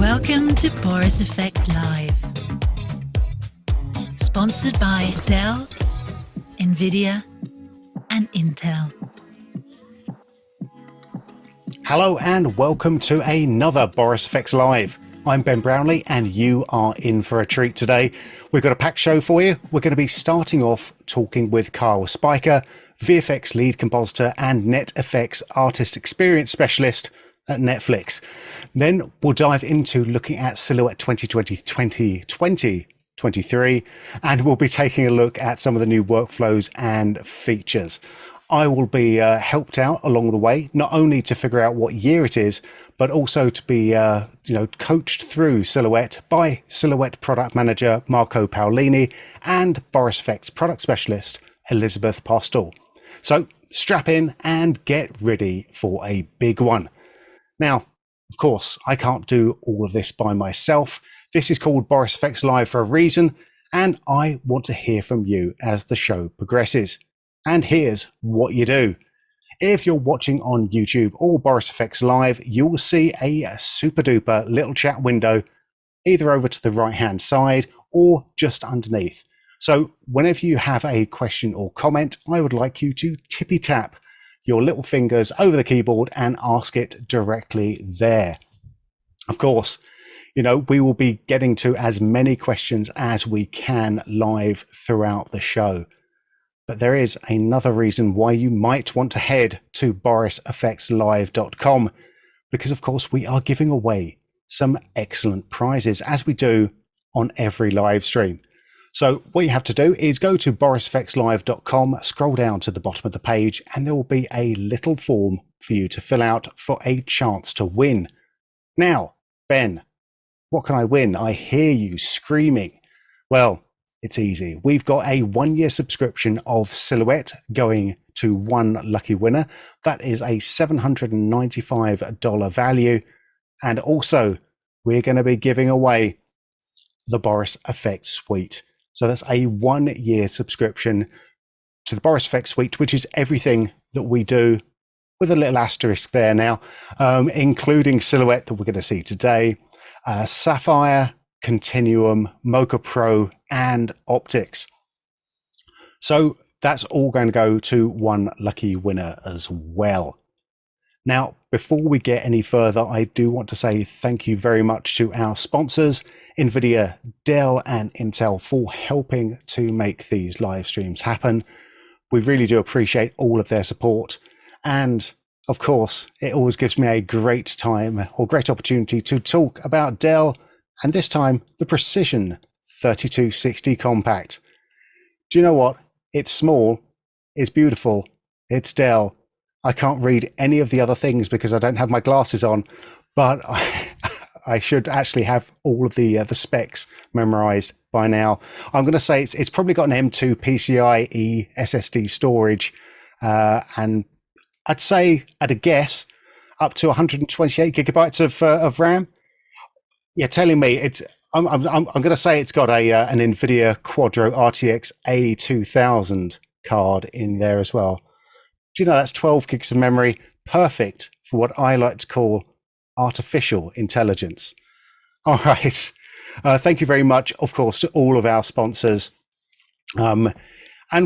Welcome to Boris FX Live. Sponsored by Dell, NVIDIA, and Intel. Hello and welcome to another Boris FX Live. I'm Ben Brownlee and you are in for a treat today. We've got a packed show for you. We're going to be starting off talking with Kyle Spiker, VFX lead compositor and NetFX Artist Experience Specialist at NetFlix. Then we'll dive into looking at Silhouette 2023, and we'll be taking a look at some of the new workflows and features. I will be helped out along the way, not only to figure out what year it is, but also to be coached through Silhouette by Silhouette product manager Marco Paolini and Boris FX product specialist Elizabeth Postel. So strap in and get ready for a big one. Now, of course, I can't do all of this by myself. This is called Boris FX Live for a reason, and I want to hear from you as the show progresses. And here's what you do. If you're watching on YouTube or Boris FX Live, you will see a super duper little chat window either over to the right hand side or just underneath. So whenever you have a question or comment, I would like you to tippy tap your little fingers over the keyboard and ask it directly there. Of course, we will be getting to as many questions as we can live throughout the show. But there is another reason why you might want to head to borisfxlive.com, because of course we are giving away some excellent prizes as we do on every live stream. So what you have to do is go to borisfxlive.com, scroll down to the bottom of the page, and there will be a little form for you to fill out for a chance to win. Now, Ben, what can I win? I hear you screaming. Well, it's easy. We've got a 1-year subscription of Silhouette going to one lucky winner. That is a $795 value. And also, we're going to be giving away the Boris FX Suite. So that's a 1-year subscription to the Boris FX Suite, which is everything that we do, with a little asterisk there now, including Silhouette that we're going to see today, Sapphire, Continuum, Mocha Pro, and Optics. So that's all going to go to one lucky winner as well. Now, before we get any further, I do want to say thank you very much to our sponsors, NVIDIA, Dell, and Intel, for helping to make these live streams happen. We really do appreciate all of their support. And of course, it always gives me a great time or great opportunity to talk about Dell, and this time the Precision 3260 Compact. Do you know what? It's small, it's beautiful, it's Dell. I can't read any of the other things because I don't have my glasses on, but I should actually have all of the specs memorized by now. I'm going to say it's probably got an M2 PCIe SSD storage, and I'd say, at a guess, up to 128 gigabytes of RAM. Yeah, telling me I'm going to say it's got an NVIDIA Quadro RTX A2000 card in there as well. Do you know that's 12 gigs of memory, perfect for what I like to call artificial intelligence. All right. Thank you very much, of course, to all of our sponsors. And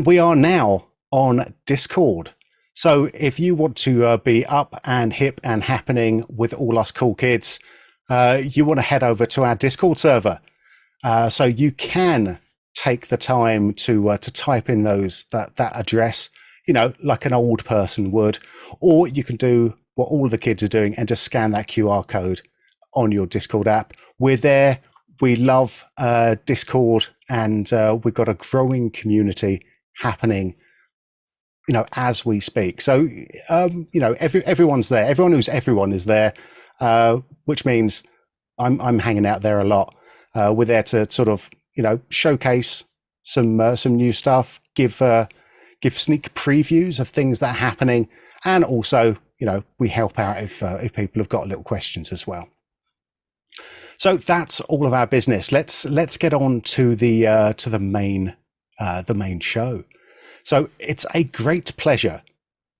we are now on Discord. So if you want to be up and hip and happening with all us cool kids, you want to head over to our Discord server. So you can take the time to type in that address, like an old person would, or you can do what all the kids are doing and just scan that QR code on your Discord app. We're there. We love Discord, and we've got a growing community happening, as we speak. So, everyone's there. Everyone is there, which means I'm hanging out there a lot. We're there to sort of, showcase some new stuff, give sneak previews of things that are happening, and also, we help out if people have got little questions as well. So that's all of our business. Let's get on to the main show. So it's a great pleasure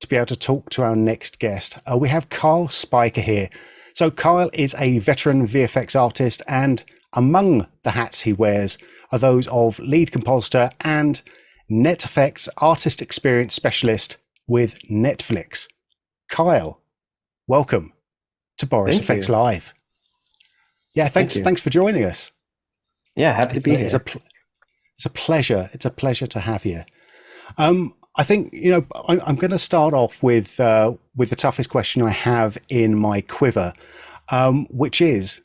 to be able to talk to our next guest. We have Kyle Spiker here. So Kyle is a veteran VFX artist, and among the hats he wears are those of lead compositor and NetFX Artist Experience Specialist with NetFlix. Kyle, welcome to Boris Thank FX you. Live. Yeah, Thank you. thanks for joining us. Yeah, happy to be here. It's a pleasure. It's a pleasure to have you. I think, I'm going to start off with the toughest question I have in my quiver, which is,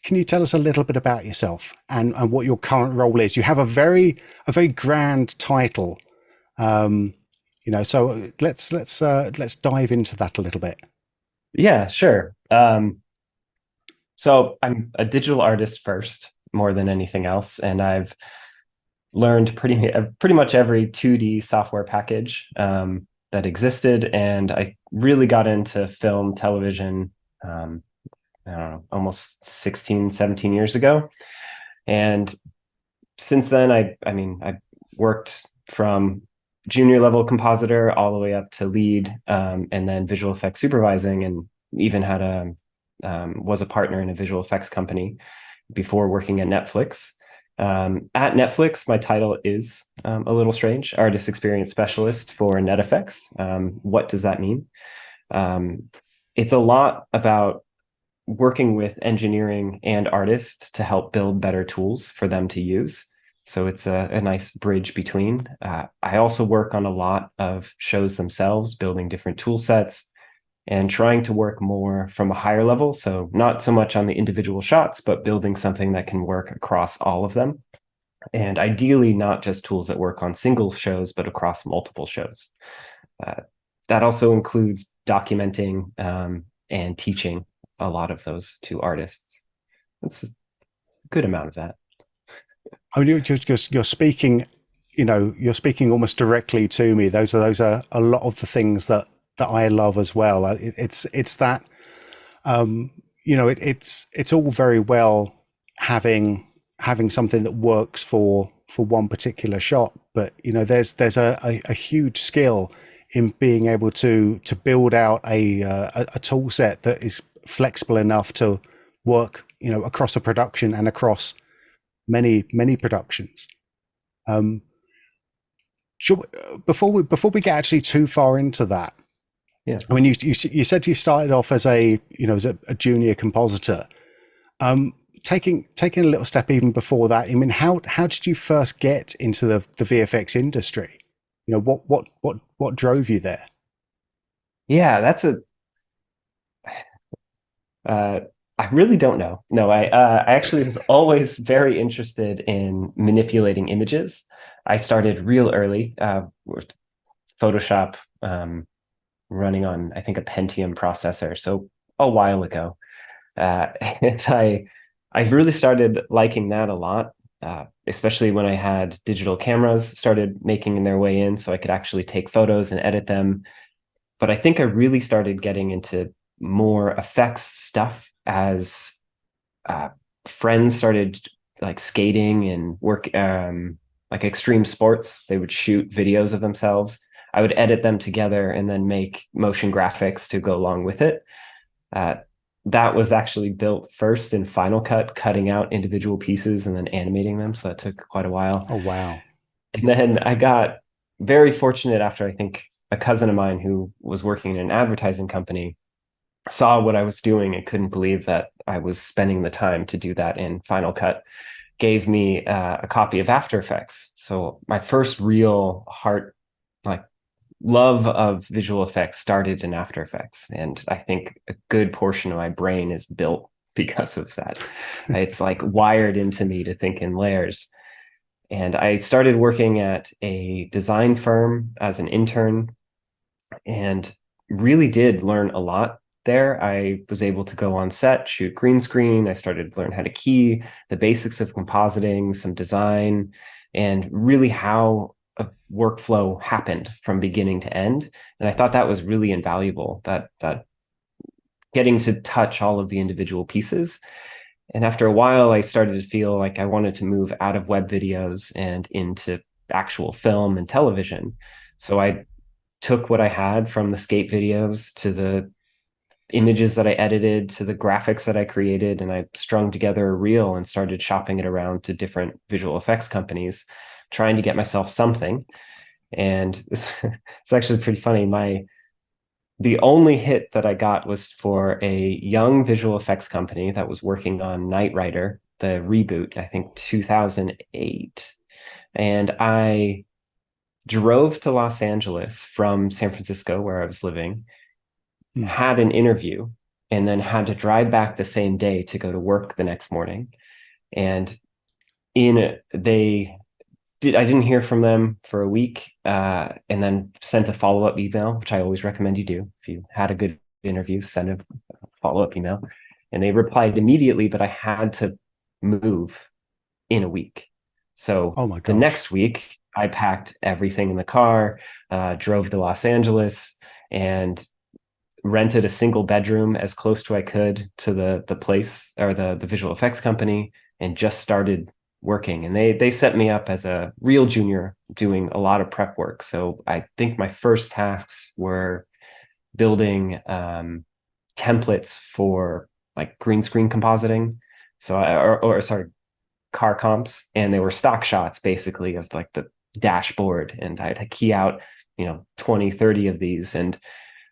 can you tell us a little bit about yourself and what your current role is? You have a very grand title, so let's dive into that a little bit. Yeah, sure. So I'm a digital artist first, more than anything else, and I've learned pretty much every 2D software package that existed, and I really got into film, television, I don't know, almost 16, 17 years ago. And since then, I worked from junior level compositor all the way up to lead, and then visual effects supervising, and even had was a partner in a visual effects company before working at Netflix. At Netflix, my title is a little strange, Artist Experience Specialist for NetFX. What does that mean? It's a lot about working with engineering and artists to help build better tools for them to use. So it's a nice bridge between. I also work on a lot of shows themselves, building different tool sets and trying to work more from a higher level. So not so much on the individual shots, but building something that can work across all of them. And ideally, not just tools that work on single shows, but across multiple shows. That also includes documenting and teaching a lot of those to artists. That's a good amount of that. I mean, you're speaking, you're speaking almost directly to me. Those are a lot of the things that I love as well. It's that, it's all very well having something that works for one particular shot, but there's a huge skill in being able to build out a tool set that is flexible enough to work, across a production and across many productions. Before we get actually too far into that, yeah, I mean, you said you started off as a junior compositor. Taking a little step even before that, I mean, how did you first get into the VFX industry? What drove you there? Yeah, that's I really don't know. No, I actually was always very interested in manipulating images. I started real early with Photoshop, running on, I think, a Pentium processor, so a while ago. And I really started liking that a lot, especially when I had digital cameras started making their way in, so I could actually take photos and edit them. But I think I really started getting into more effects stuff as friends started like skating and work, like extreme sports. They would shoot videos of themselves. I would edit them together and then make motion graphics to go along with it. That was actually built first in Final Cut, cutting out individual pieces and then animating them. So that took quite a while. Oh, wow. And then I got very fortunate after, I think, a cousin of mine who was working in an advertising company saw what I was doing and couldn't believe that I was spending the time to do that in Final Cut, gave me a copy of After Effects. So my first real love of visual effects started in After Effects. And I think a good portion of my brain is built because of that. It's like wired into me to think in layers. And I started working at a design firm as an intern and really did learn a lot there. I was able to go on set, shoot green screen. I started to learn how to key, the basics of compositing, some design, and really how a workflow happened from beginning to end. And I thought that was really invaluable, that getting to touch all of the individual pieces. And after a while, I started to feel like I wanted to move out of web videos and into actual film and television. So I took what I had from the skate videos to the images that I edited to the graphics that I created, and I strung together a reel and started shopping it around to different visual effects companies, trying to get myself something. And it's actually pretty funny. The only hit that I got was for a young visual effects company that was working on Knight Rider, the reboot, I think 2008. And I drove to Los Angeles from San Francisco, where I was living, had an interview, and then had to drive back the same day to go to work the next morning. And I didn't hear from them for a week, and then sent a follow-up email, which I always recommend you do. If you had a good interview, send a follow-up email. And they replied immediately, but I had to move in a week. So Oh my the gosh. next week, I packed everything in the car, drove to Los Angeles, and rented a single bedroom as close to I could to the place, or the visual effects company, and just started working. And they set me up as a real junior doing a lot of prep work. So I think my first tasks were building templates for like green screen compositing. So sorry, car comps, and they were stock shots basically of like the dashboard, and I'd key out 20, 30 of these. And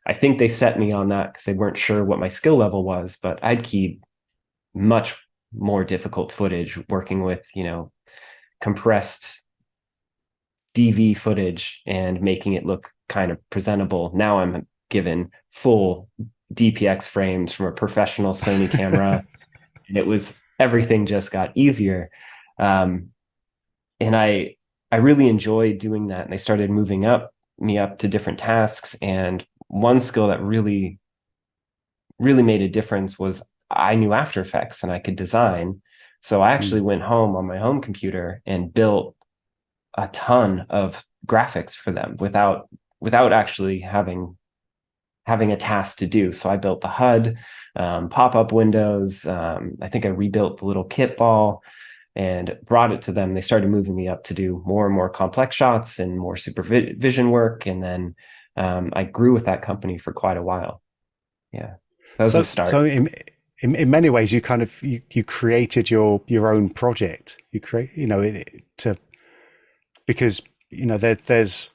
I think they set me on that because they weren't sure what my skill level was, but I'd keyed much more difficult footage working with compressed DV footage and making it look kind of presentable. Now I'm given full DPX frames from a professional Sony camera, and everything just got easier. And I really enjoyed doing that, and they started moving me up to different tasks. And one skill that really made a difference was I knew After Effects and I could design. So I actually went home on my home computer and built a ton of graphics for them without actually having a task to do. So I built the HUD, pop-up windows. I think I rebuilt the little kit ball and brought it to them. They started moving me up to do more and more complex shots and more supervision work. And then I grew with that company for quite a while. Yeah, that was a start. So in many ways, you kind of you created your own project. You create because there's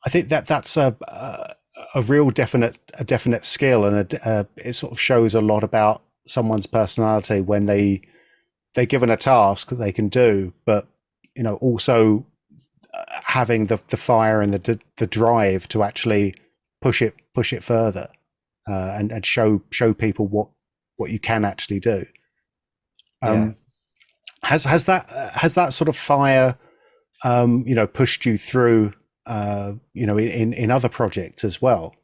I think that's a real definite skill, and it sort of shows a lot about someone's personality when they're given a task that they can do, but also having the fire and the drive to actually push it further, and show people what you can actually do. Has that sort of fire pushed you through in other projects as well?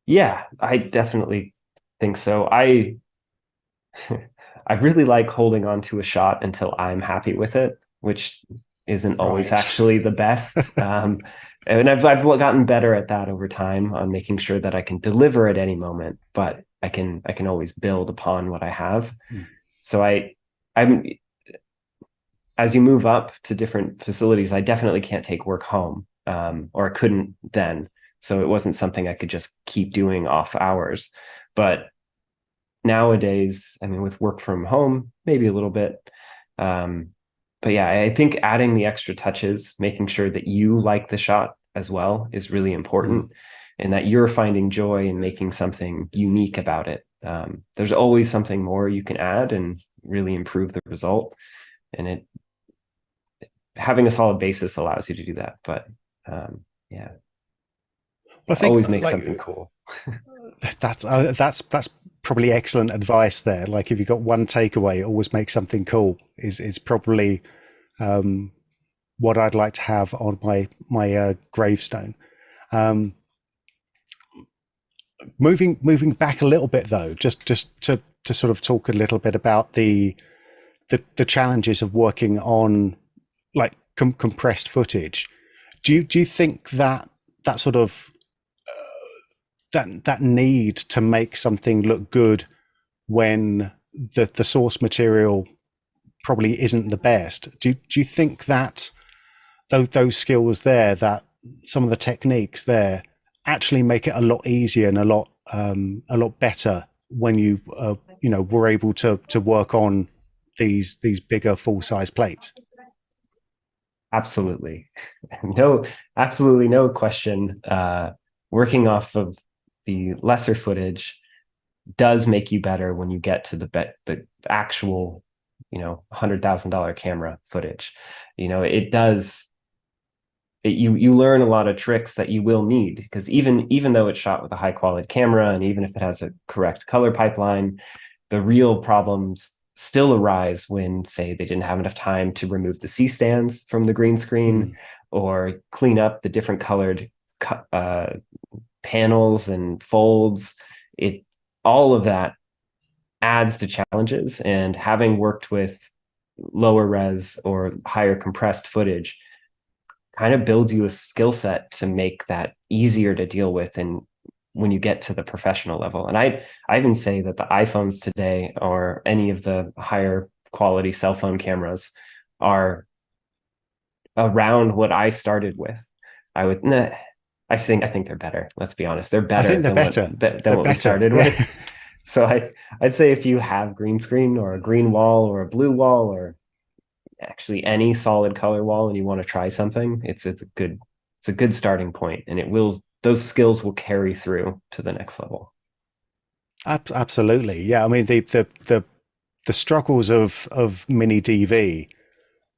Yeah, I definitely think so. I really like holding on to a shot until I'm happy with it, which isn't always actually the best. And I've gotten better at that over time, on making sure that I can deliver at any moment, but I can always build upon what I have. So I'm as you move up to different facilities, I definitely can't take work home, or I couldn't then. So it wasn't something I could just keep doing off hours. But nowadays, I mean, with work from home, maybe a little bit. But yeah, I think adding the extra touches, making sure that you like the shot as well, is really important, and that you're finding joy in making something unique about it. There's always something more you can add and really improve the result. And having a solid basis allows you to do that. But yeah, I think always make something cool. That's probably excellent advice there. Like, if you've got one takeaway, always make something cool is probably what I'd like to have on my gravestone. Moving back a little bit though, just to sort of talk a little bit about the challenges of working on like compressed footage. Do you think that sort of that need to make something look good when the source material probably isn't the best? Do you think that those skills there, that some of the techniques there, actually make it a lot easier and a lot a lot better when you were able to work on these bigger full size plates. Absolutely. No, absolutely no question. Working off of the lesser footage does make you better when you get to the actual, $100,000 camera footage. It does. You learn a lot of tricks that you will need, because even though it's shot with a high quality camera, and even if it has a correct color pipeline, the real problems still arise when, say, they didn't have enough time to remove the C stands from the green screen, or clean up the different colored panels and folds. All of that adds to challenges, and having worked with lower res or higher compressed footage kind of builds you a skill set to make that easier to deal with and when you get to the professional level. And I even say that the iPhones today, or any of the higher quality cell phone cameras, are around what I started with. I think they're better. Let's be honest. They're better. I think they're better than what we started with. So I'd say if you have green screen or a green wall or a blue wall, or actually any solid color wall, and you want to try something, it's a good starting point, and those skills will carry through to the next level. Absolutely. Yeah. I mean, the struggles of mini DV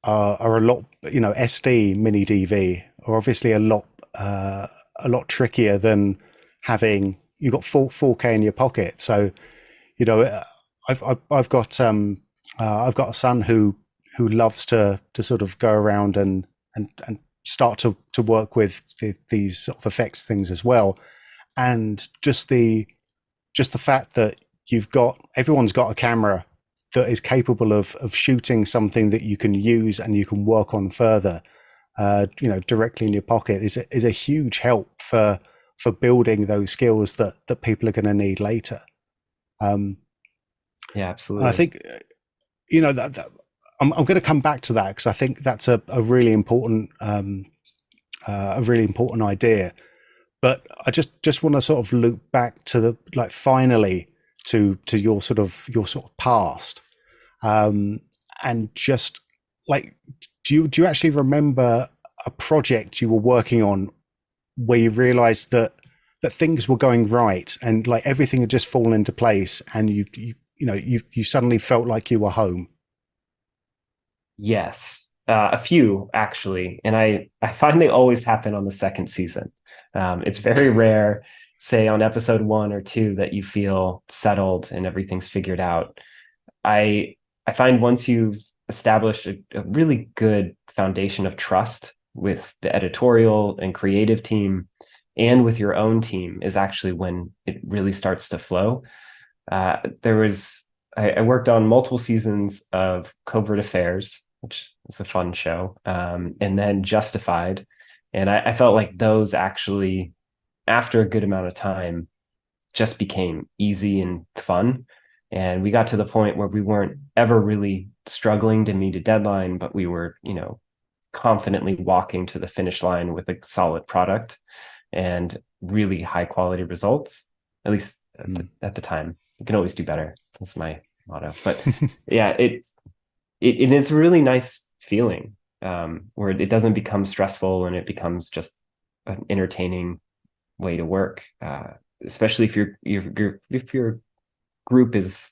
are a lot, SD mini DV are obviously a lot trickier than having, you've got 4K in your pocket. So, I've got a son who loves to sort of go around and start to work with these sort of effects things as well. And just the fact that everyone's got a camera that is capable of shooting something that you can use and you can work on further, directly in your pocket is a huge help for building those skills that people are going to need later. Yeah, absolutely. And I think, that I'm going to come back to that, because I think that's a really important idea. But I just want to sort of loop back to finally to your sort of past, and just do you actually remember a project you were working on where you realized that things were going right and everything had just fallen into place, and you suddenly felt like you were home? Yes, a few actually, and I find they always happen on the second season. It's very rare, say on episode 1 or 2, that you feel settled and everything's figured out. I find once you've established a really good foundation of trust with the editorial and creative team, and with your own team, is actually when it really starts to flow. I worked on multiple seasons of Covert Affairs, which is a fun show, and then Justified. And I felt like those actually, after a good amount of time, just became easy and fun. And we got to the point where we weren't ever really struggling to meet a deadline, but we were, confidently walking to the finish line with a solid product and really high quality results, at least at the time. You can always do better. That's my motto. But yeah, it is a really nice feeling, where it doesn't become stressful and it becomes just an entertaining way to work, especially if your group is,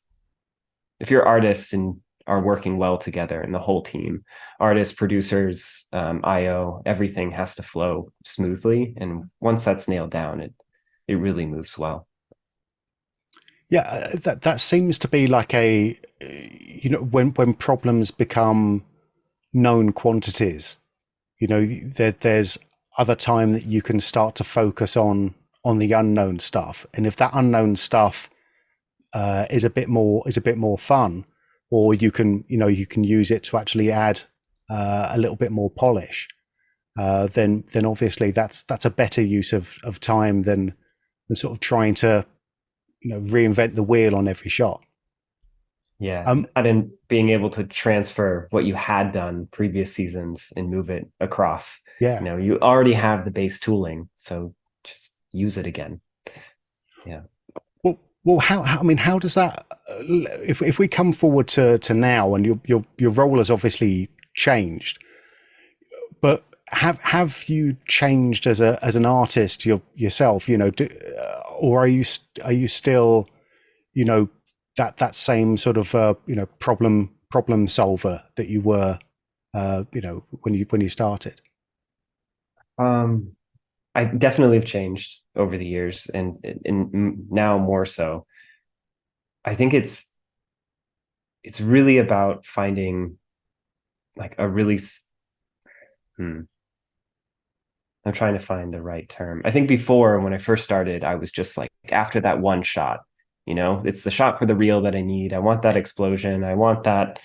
if you're artists and are working well together, and the whole team, artists, producers, IO, everything has to flow smoothly. And once that's nailed down, it really moves well. Yeah, that seems to be like when problems become known quantities, there's other time that you can start to focus on the unknown stuff. And if that unknown stuff is a bit more fun, or you can use it to actually add a little bit more polish, then obviously that's a better use of time than sort of trying to reinvent the wheel on every shot. Yeah, and being able to transfer what you had done previous seasons and move it across. Yeah, you already have the base tooling, so just use it again. Yeah. Well, I mean, how does that? If we come forward to now, and your role has obviously changed, but have you changed as an artist yourself? You know, or are you still, you know, that same sort of you know, problem solver that you were, you know, when you started? Um, I definitely have changed over the years, and now more so. I think it's really about finding like a really hmm, I'm trying to find the right term. I think before, when I first started, I was just like after that one shot, you know, it's the shot for the reel that I need. I want that explosion. I want that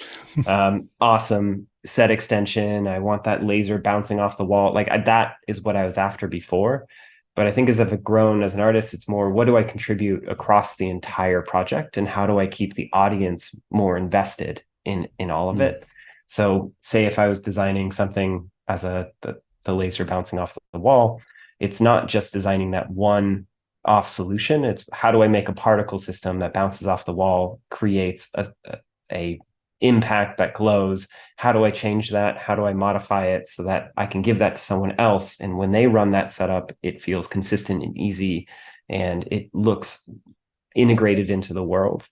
awesome set extension. I want that laser bouncing off the wall. That is what I was after before. But I think as I've grown as an artist, it's more, what do I contribute across the entire project, and how do I keep the audience more invested in all of it? So say if I was designing something as the laser bouncing off the wall, it's not just designing that one off solution. It's how do I make a particle system that bounces off the wall, creates a impact that glows? How do I change that? How do I modify it so that I can give that to someone else? And when they run that setup, it feels consistent and easy, and it looks integrated into the world.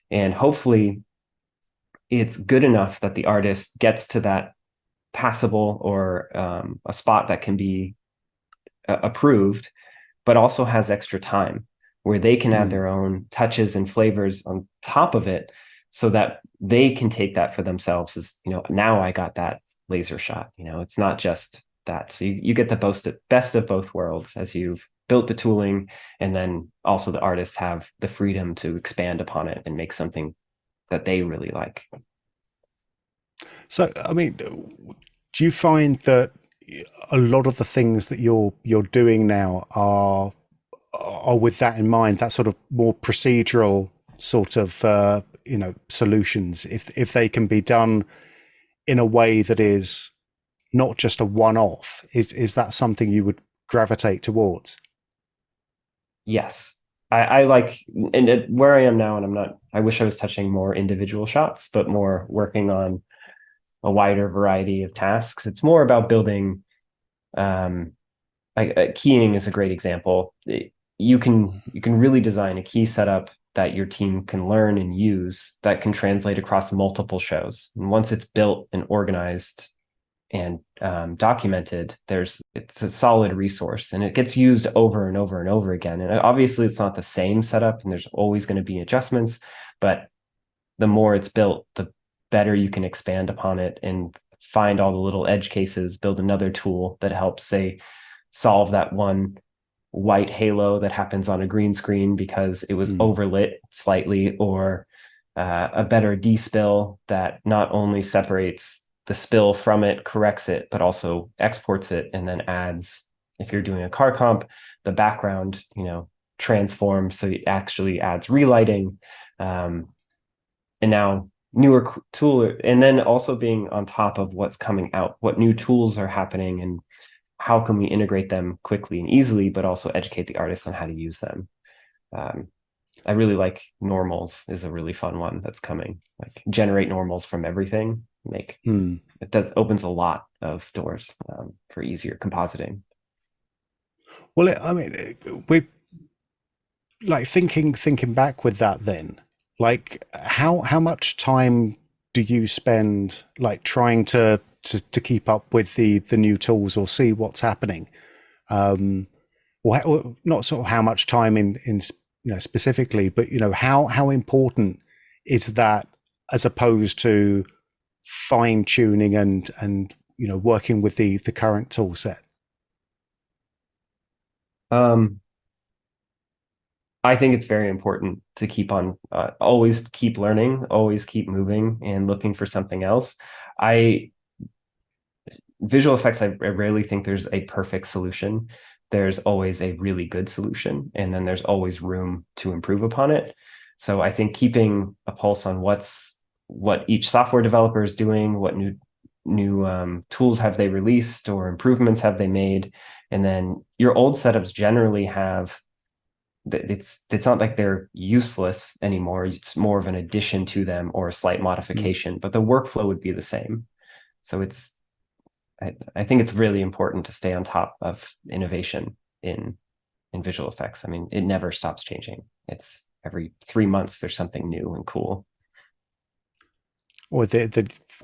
And hopefully it's good enough that the artist gets to that passable, or a spot that can be approved, but also has extra time where they can add their own touches and flavors on top of it, so that they can take that for themselves as, you know, now I got that laser shot. You know, it's not just that. So you get the best of both worlds as you've built the tooling, and then also the artists have the freedom to expand upon it and make something that they really like. So, I mean, do you find that a lot of the things that you're doing now are with that in mind, that sort of more procedural sort of you know, solutions, if they can be done in a way that is not just a one-off, is that something you would gravitate towards? Yes. I like, and where I am now, and I wish I was touching more individual shots, but more working on a wider variety of tasks. It's more about building, keying is a great example. You can really design a key setup that your team can learn and use, that can translate across multiple shows. And once it's built and organized and documented, it's a solid resource, and it gets used over and over and over again. And obviously it's not the same setup, and there's always going to be adjustments, but the more it's built, the better you can expand upon it and find all the little edge cases, build another tool that helps, say, solve that one white halo that happens on a green screen because it was overlit slightly, or a better despill that not only separates the spill from it, corrects it, but also exports it, and then adds, if you're doing a car comp, the background, you know, transforms, so it actually adds relighting. And now newer tool, and then also being on top of what's coming out, what new tools are happening, and how can we integrate them quickly and easily, but also educate the artists on how to use them. I really like normals is a really fun one that's coming, like generate normals from everything. It opens a lot of doors for easier compositing. Well, I mean, we like thinking back with that then, like how much time do you spend like trying to keep up with the new tools or see what's happening, or not sort of how much time in you know, specifically, but you know, how important is that as opposed to fine tuning and you know, working with the current tool set? I think it's very important to keep on, always keep learning, always keep moving and looking for something else. Visual effects, I rarely think there's a perfect solution. There's always a really good solution, and then there's always room to improve upon it. So I think keeping a pulse on what each software developer is doing, what new tools have they released or improvements have they made, and then your old setups generally have it's not like they're useless anymore. It's more of an addition to them or a slight modification, but the workflow would be the same. So I think it's really important to stay on top of innovation in visual effects. I mean, it never stops changing. It's every 3 months there's something new and cool. Or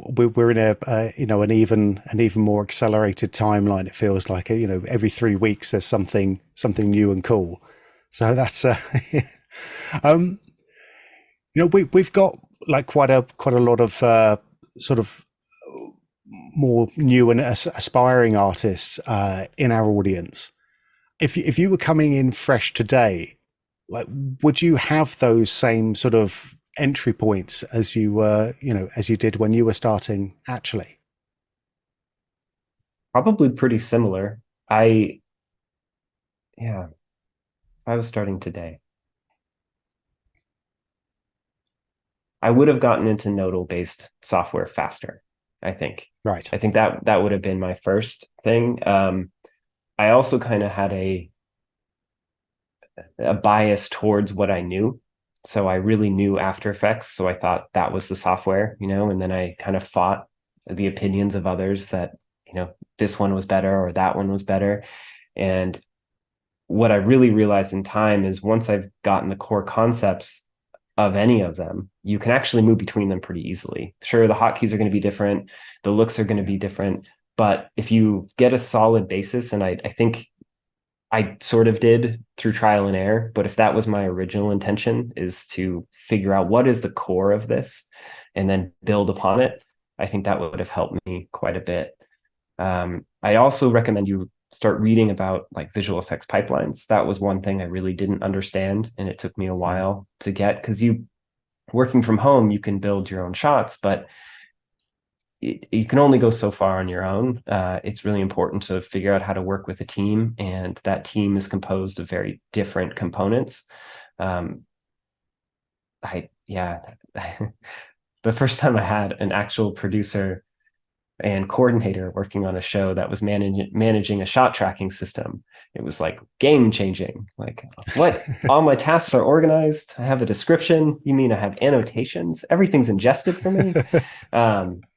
we're in a an even more accelerated timeline. It feels like every 3 weeks there's something new and cool. So that's we've got like quite a lot of sort of more new and aspiring artists in our audience. If you were coming in fresh today, like, would you have those same sort of entry points as you as you did when you were starting actually? Probably pretty similar. Yeah, if I was starting today, I would have gotten into nodal based software faster, I think. Right. I think that would have been my first thing. I also kind of had a bias towards what I knew. So I really knew After Effects. So I thought that was the software, and then I kind of fought the opinions of others that, this one was better or that one was better. And what I really realized in time is once I've gotten the core concepts of any of them, you can actually move between them pretty easily. Sure, the hotkeys are going to be different, the looks are going to be different, but if you get a solid basis, and I think I sort of did through trial and error, but if that was my original intention, is to figure out what is the core of this and then build upon it, I think that would have helped me quite a bit. I also recommend you start reading about like visual effects pipelines. That was one thing I really didn't understand, and it took me a while to get, because working from home, you can build your own shots, but you can only go so far on your own. It's really important to figure out how to work with a team, and that team is composed of very different components. Yeah, the first time I had an actual producer and coordinator working on a show that was managing a shot tracking system, it was like game changing. Like, what? All my tasks are organized. I have a description. You mean I have annotations? Everything's ingested for me.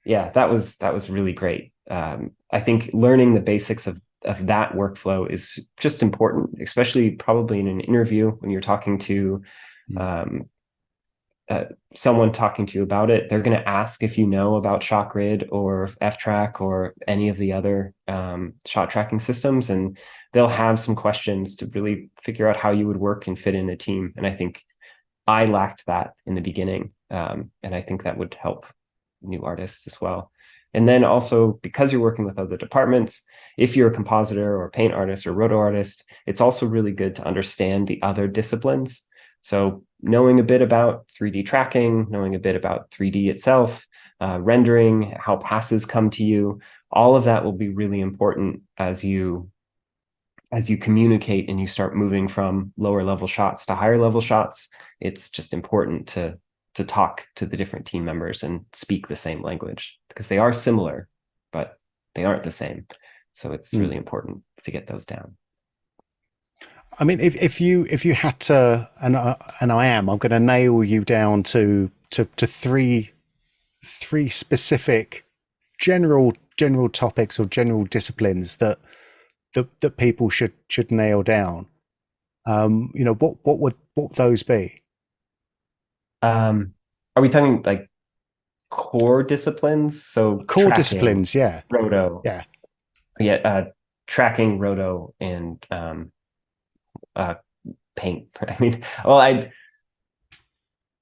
Yeah, that was really great. I think learning the basics of that workflow is just important, especially probably in an interview when you're talking to someone talking to you about it. They're going to ask if you know about shot grid or F-Track or any of the other shot tracking systems, and they'll have some questions to really figure out how you would work and fit in a team. And I think I lacked that in the beginning, and I think that would help new artists as well. And then also, because you're working with other departments, if you're a compositor or paint artist or roto artist, it's also really good to understand the other disciplines. So knowing a bit about 3D tracking, knowing a bit about 3D itself, rendering, how passes come to you, all of that will be really important as you communicate and you start moving from lower level shots to higher level shots. It's just important to talk to the different team members and speak the same language, because they are similar, but they aren't the same. So it's really important to get those down. I mean, if you had to, I'm going to nail you down to three specific general topics or general disciplines that people should nail down. What would those be? Are we talking like core disciplines? So Core tracking, disciplines, yeah. roto, yeah, tracking, roto, and paint. I mean, well, I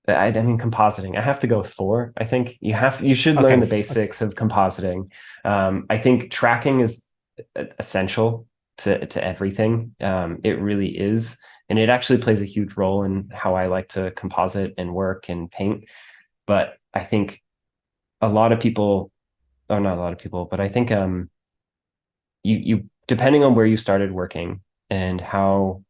mean, compositing. I have to go with 4. I think you should learn the basics of compositing. I think tracking is essential to everything. It really is. And it actually plays a huge role in how I like to composite and work and paint. But I think a lot of people, or not a lot of people, but I think you depending on where you started working and how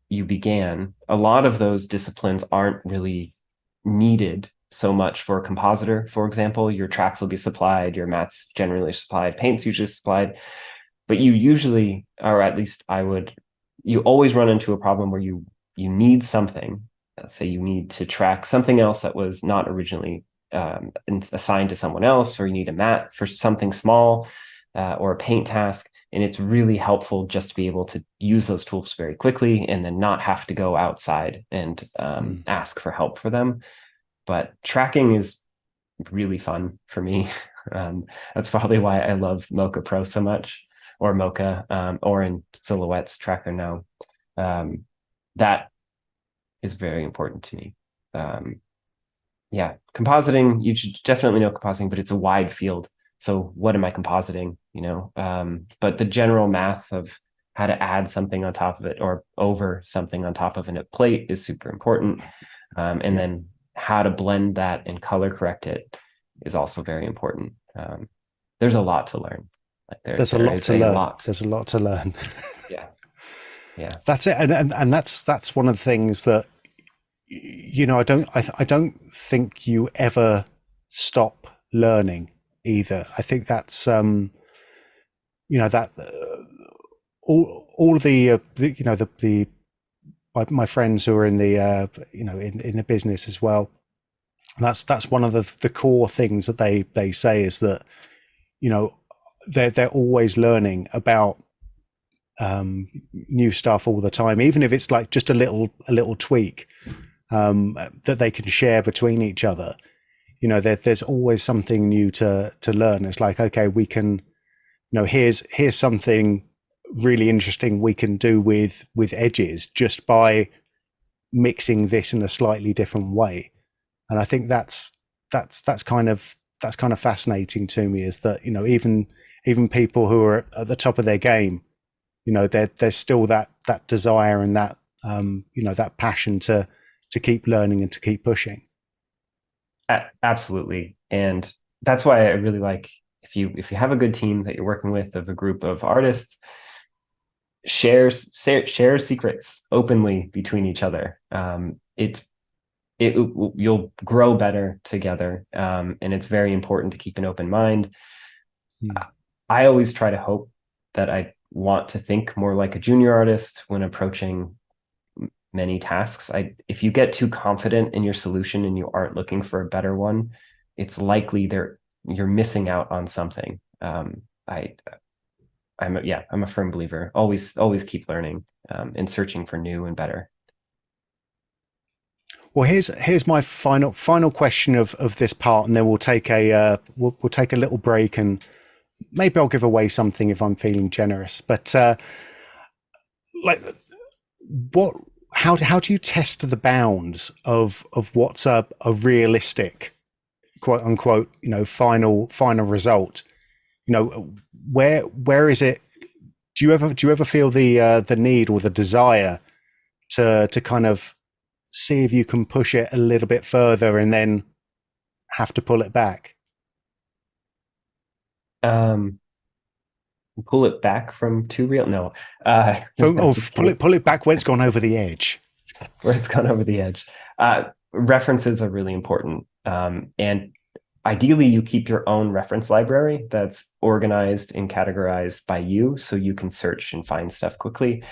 you began, a lot of those disciplines aren't really needed so much for a compositor. For example, your tracks will be supplied, your mats generally supplied, paint's usually supplied, but you usually, or at least you always run into a problem where you you need something, let's say you need to track something else that was not originally assigned to someone else, or you need a mat for something small, or a paint task. And it's really helpful just to be able to use those tools very quickly and then not have to go outside and ask for help for them. But tracking is really fun for me. That's probably why I love Mocha Pro so much, or Mocha, or in Silhouette's tracker now. That is very important to me. Yeah, compositing, you should definitely know compositing, but it's a wide field. So what am I compositing, you know? But the general math of how to add something on top of it or over something on top of a plate is super important. And then how to blend that and color correct it is also very important. There's a lot to learn. Like there's a lot to learn. There's a lot to learn. Yeah. That's it. And that's one of the things that, you know, I don't think you ever stop learning either. I think that's you know, that all of the you know, the my friends who are in the you know, in the business as well, that's one of the core things that they say is that, you know, they're always learning about new stuff all the time, even if it's like just a little tweak that they can share between each other. You know, there's always something new to learn. It's like, okay, we can, you know, here's something really interesting we can do with edges just by mixing this in a slightly different way. And I think that's kind of fascinating to me, is that, you know, even people who are at the top of their game, you know, there's still that desire and that you know, that passion to keep learning and to keep pushing. Absolutely. And that's why I really like, if you have a good team that you're working with, of a group of artists, share secrets openly between each other. You'll grow better together. And it's very important to keep an open mind. I always try to hope that I want to think more like a junior artist when approaching many tasks. If you get too confident in your solution and you aren't looking for a better one, it's likely you're missing out on something. I'm a firm believer. Always keep learning and searching for new and better. Well, here's my final question of this part, and then we'll take a little break, and maybe I'll give away something if I'm feeling generous. But like, how do you test the bounds of what's a realistic, quote unquote, you know, final result? You know, where is it? Do you ever feel the need or the desire to kind of see if you can push it a little bit further and then have to pull it back? Pull it back from too real? No. Pull it back when it's gone over the edge. Where it's gone over the edge. References are really important. And ideally, you keep your own reference library that's organized and categorized by you, so you can search and find stuff quickly.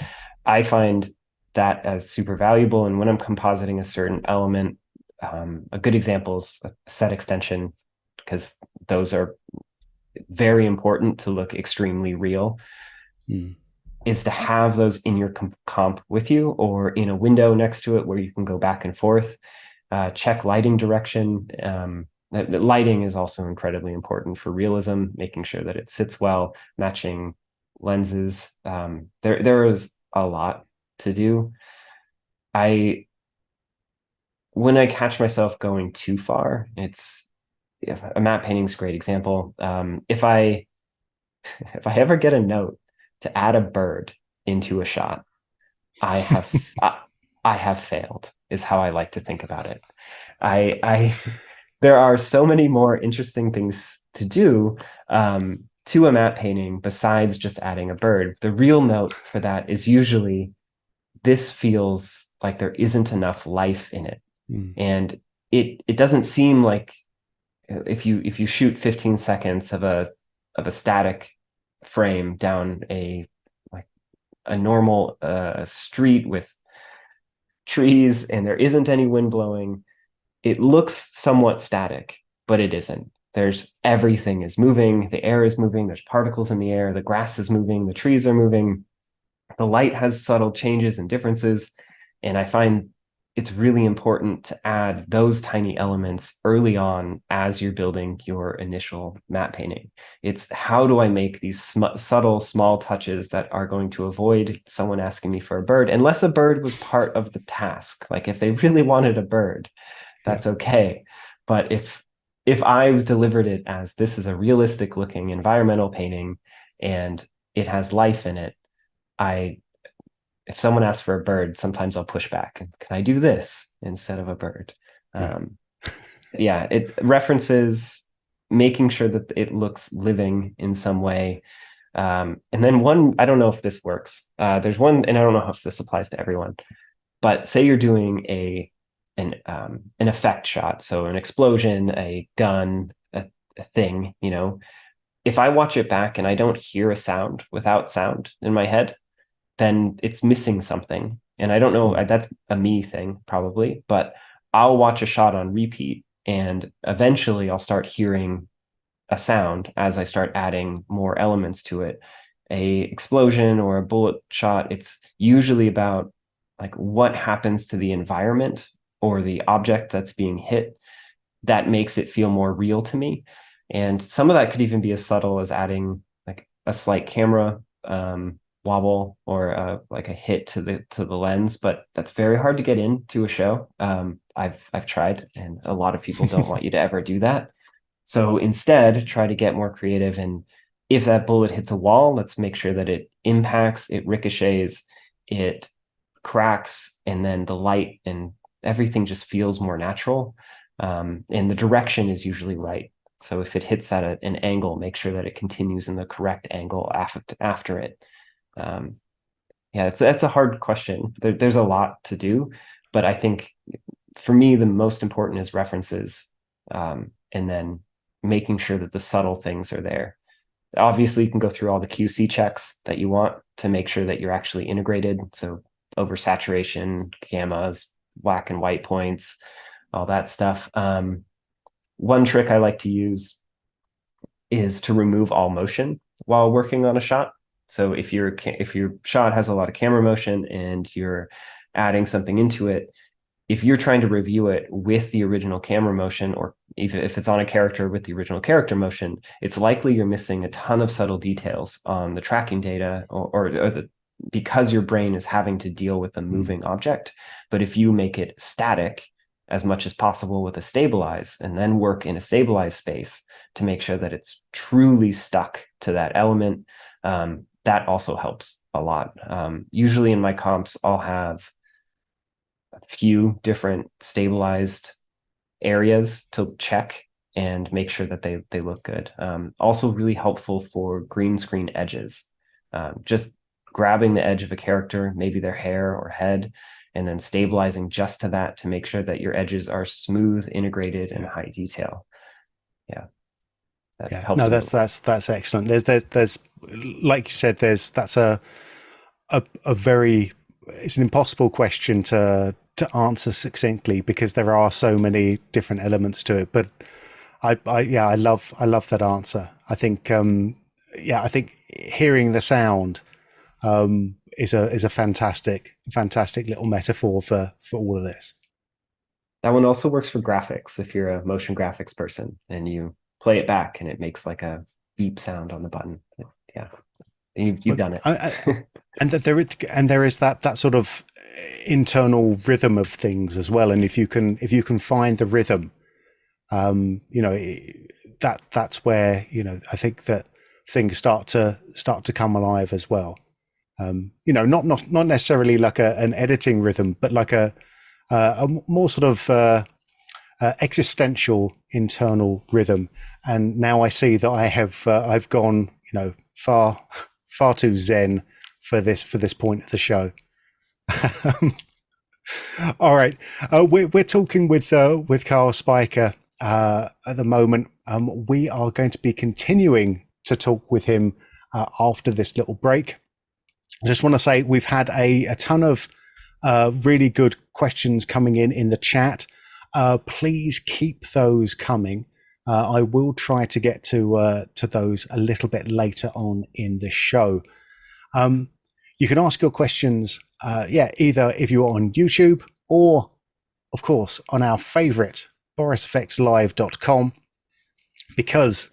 I find that as super valuable. And when I'm compositing a certain element, a good example is a set extension, because those are very important to look extremely real, is to have those in your comp with you, or in a window next to it where you can go back and forth. Check lighting direction. Lighting is also incredibly important for realism, making sure that it sits well, matching lenses. There is a lot to do. When I catch myself going too far, a matte painting is a great example. If I ever get a note to add a bird into a shot, I have failed, is how I like to think about it. There are so many more interesting things to do to a matte painting besides just adding a bird. The real note for that is usually, this feels like there isn't enough life in it. And it doesn't seem like, if you shoot 15 seconds of a static frame down a normal street with trees and there isn't any wind blowing, it looks somewhat static, but it isn't. Everything is moving, the air is moving, there's particles in the air, the grass is moving, the trees are moving, the light has subtle changes and differences. And I find it's really important to add those tiny elements early on as you're building your initial matte painting. It's how do I make these subtle, small touches that are going to avoid someone asking me for a bird, unless a bird was part of the task. Like if they really wanted a bird, that's okay. But if I was delivered it as this is a realistic looking environmental painting and it has life in it, if someone asks for a bird, sometimes I'll push back. Can I do this instead of a bird? It references making sure that it looks living in some way. And then one, I don't know if this works. There's one, and I don't know if this applies to everyone, but say you're doing an effect shot, so an explosion, a gun, a thing, if I watch it back and I don't hear a sound without sound in my head, then it's missing something. And I don't know, that's a me thing probably, but I'll watch a shot on repeat and eventually I'll start hearing a sound as I start adding more elements to it. A explosion or a bullet shot, it's usually about like what happens to the environment or the object that's being hit that makes it feel more real to me. And some of that could even be as subtle as adding like a slight camera wobble or like a hit to the lens, but that's very hard to get into a show. I've tried, and a lot of people don't want you to ever do that. So instead, try to get more creative. And if that bullet hits a wall, let's make sure that it impacts, it ricochets, it cracks, and then the light and everything just feels more natural. And the direction is usually right. So if it hits at an angle, make sure that it continues in the correct angle after it. It's a hard question. There's a lot to do, but I think for me, the most important is references, and then making sure that the subtle things are there. Obviously, you can go through all the QC checks that you want to make sure that you're actually integrated. So oversaturation, gammas, black and white points, all that stuff. One trick I like to use is to remove all motion while working on a shot. So if your shot has a lot of camera motion and you're adding something into it, if you're trying to review it with the original camera motion, or even if it's on a character with the original character motion, it's likely you're missing a ton of subtle details on the tracking data because your brain is having to deal with a moving object. But if you make it static as much as possible with a stabilize and then work in a stabilized space to make sure that it's truly stuck to that element, that also helps a lot. Usually in my comps, I'll have a few different stabilized areas to check and make sure that they look good. Also really helpful for green screen edges. Just grabbing the edge of a character, maybe their hair or head, and then stabilizing just to that to make sure that your edges are smooth, integrated, and high detail. That helps. No, that's excellent. There's like you said, that's a very, it's an impossible question to answer succinctly because there are so many different elements to it. But I love that answer. I think I think hearing the sound is a fantastic little metaphor for all of this. That one also works for graphics. If you're a motion graphics person and you play it back and it makes like a beep sound on the button, you've done it. And that there is that sort of internal rhythm of things as well. And if you can find the rhythm, that's where I think that things start to come alive as well. Not necessarily like an editing rhythm, but like a more sort of existential internal rhythm. And now I see that I've gone far too zen for this point of the show. All right, we're talking with Carl Spiker at the moment. We are going to be continuing to talk with him after this little break. I just want to say we've had a ton of really good questions coming in the chat. Please keep those coming. I will try to get to those a little bit later on in the show. You can ask your questions, either if you're on YouTube or, of course, on our favorite, borisfxlive.com, because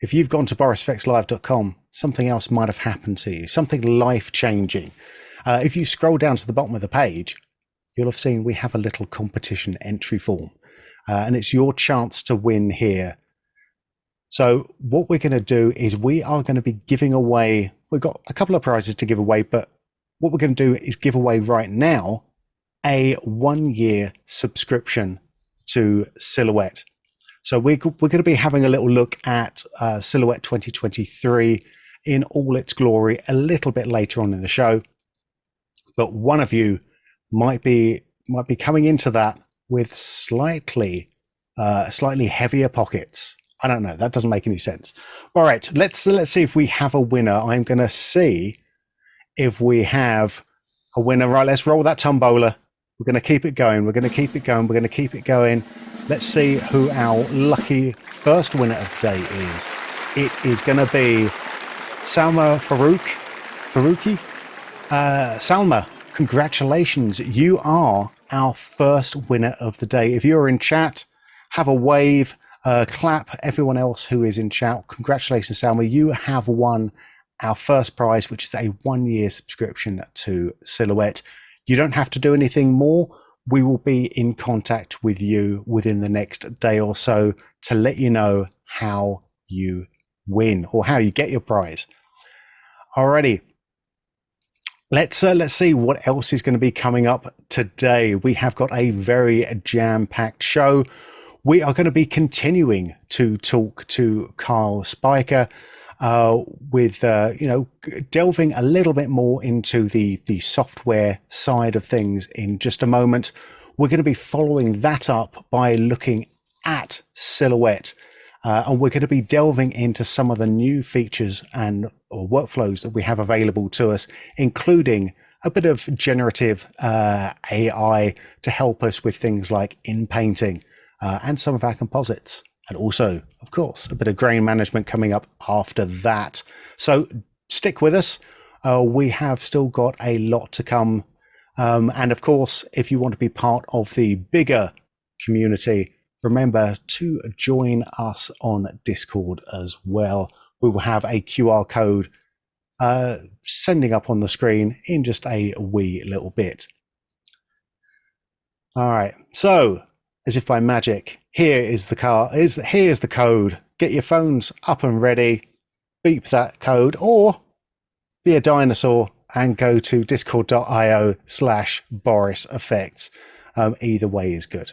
if you've gone to borisfxlive.com, something else might have happened to you, something life-changing. If you scroll down to the bottom of the page, you'll have seen we have a little competition entry form, and it's your chance to win here. So what we're going to do is we are going to be giving away, we've got a couple of prizes to give away, but what we're going to do is give away right now a 1-year subscription to Silhouette. So we're going to be having a little look at Silhouette 2023 in all its glory a little bit later on in the show. But one of you might be coming into that with slightly heavier pockets. I don't know. That doesn't make any sense. All right, let's see if we have a winner. I'm going to see if we have a winner. Right, let's roll that tombola. We're going to keep it going. We're going to keep it going. We're going to keep it going. Let's see who our lucky first winner of the day is. It is going to be Salma Faruqi. Salma, congratulations. You are our first winner of the day. If you're in chat, have a wave, clap everyone else who is in chat. Congratulations, Salma. You have won our first prize, which is a 1-year subscription to Silhouette. You don't have to do anything more. We will be in contact with you within the next day or so to let you know how you win or how you get your prize. Alrighty. Let's see what else is going to be coming up today. We have got a very jam-packed show. We are going to be continuing to talk to Kyle Spiker with delving a little bit more into the software side of things in just a moment. We're going to be following that up by looking at Silhouette, and we're going to be delving into some of the new features and or workflows that we have available to us, including a bit of generative AI to help us with things like inpainting and some of our composites. And also, of course, a bit of grain management coming up after that. So stick with us. We have still got a lot to come. And of course, if you want to be part of the bigger community, remember to join us on Discord as well. We will have a QR code sending up on the screen in just a wee little bit. All right. So, as if by magic, here's the code. Get your phones up and ready, beep that code, or be a dinosaur and go to discord.io/BorisFX. Either way is good.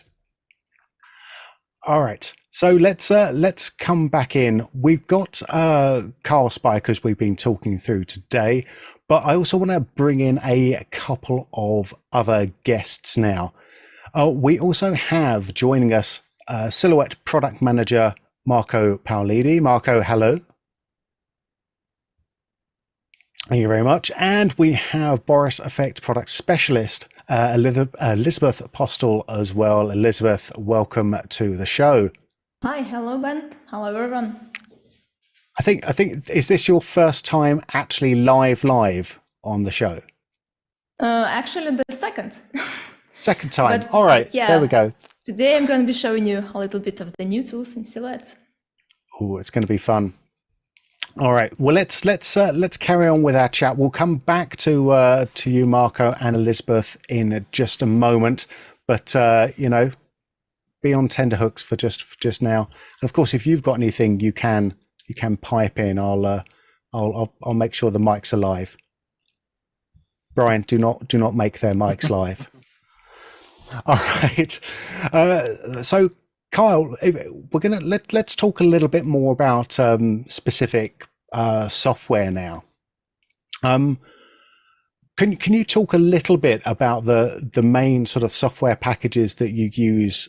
All right, so let's come back in. We've got Carl Spikers we've been talking through today, but I also want to bring in a couple of other guests now. We also have joining us Silhouette product manager Marco Paolidi. Marco, hello. Thank you very much. And we have Boris FX product specialist Elizabeth Postel as well. Elizabeth, welcome to the show. Hi, hello Ben. Hello everyone. I think is this your first time actually live on the show? Actually, the second. Second time. All right, yeah, there we go. Today I'm going to be showing you a little bit of the new tools in Silhouette. Oh, it's going to be fun. All right. Well, let's carry on with our chat. We'll come back to you, Marco, and Elizabeth in just a moment. But be on tenterhooks for just now. And of course, if you've got anything, you can pipe in. I'll make sure the mics are live. Brian, do not make their mics live. All right. So, Kyle, let's talk a little bit more about specific software now. Can you talk a little bit about the main sort of software packages that you use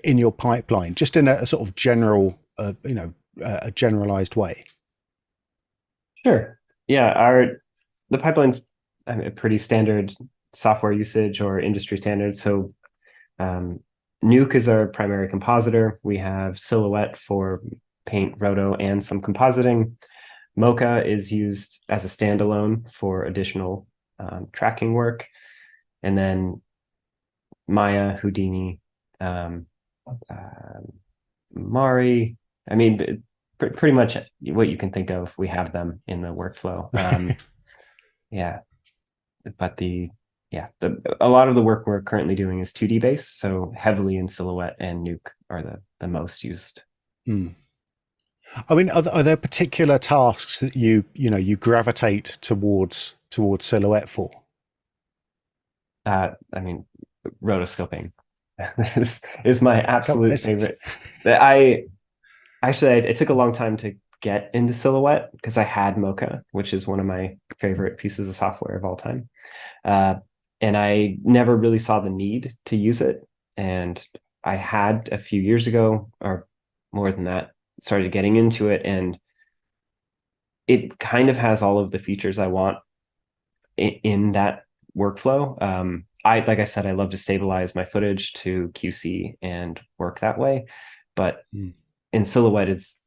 in your pipeline, just in a sort of general, a generalized way? Sure. Yeah, the pipeline's pretty standard software usage or industry standards. So Nuke is our primary compositor. We have Silhouette for paint, roto, and some compositing. Mocha is used as a standalone for additional tracking work. And then Maya, Houdini, Mari. I mean, pretty much what you can think of, we have them in the workflow. Yeah, but a lot of the work we're currently doing is 2D based, so heavily in Silhouette and Nuke are the most used. I mean, are there particular tasks that you gravitate towards Silhouette for? I mean, rotoscoping is my absolute favorite. It took a long time to get into Silhouette because I had Mocha, which is one of my favorite pieces of software of all time. And I never really saw the need to use it. And I had a few years ago, or more than that, started getting into it. And it kind of has all of the features I want in that workflow. Like I said, I love to stabilize my footage to QC and work that way. But in Silhouette is,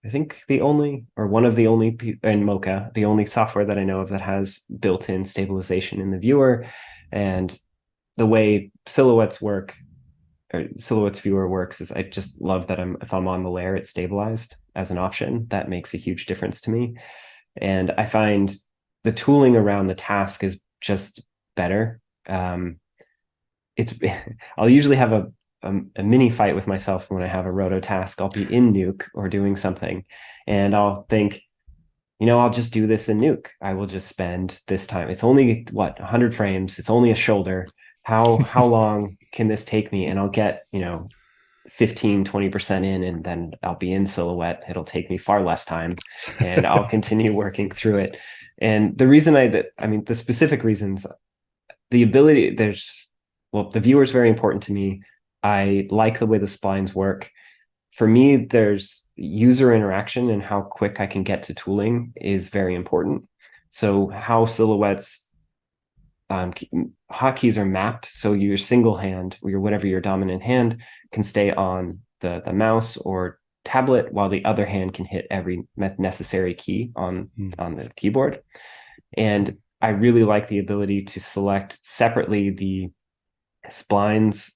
I think, the only, or one of the only, in Mocha, the only software that I know of that has built-in stabilization in the viewer. And the way Silhouette's viewer works is I just love that if I'm on the layer, it's stabilized as an option. That makes a huge difference to me. And I find the tooling around the task is just better. I'll usually have a mini fight with myself when I have a roto task. I'll be in Nuke or doing something, and I'll think, I'll just do this in Nuke. I will just spend this time. It's only 100 frames. It's only a shoulder. How long can this take me? And I'll get 15-20% in, and then I'll be in Silhouette. It'll take me far less time, and I'll continue working through it. And the reason the specific reasons, the ability, the viewer is very important to me. I like the way the splines work. For me, there's user interaction and how quick I can get to tooling is very important. So how Silhouette's hotkeys are mapped, so your single hand, or whatever your dominant hand, can stay on the mouse or tablet, while the other hand can hit every necessary key on the keyboard. And I really like the ability to select separately the splines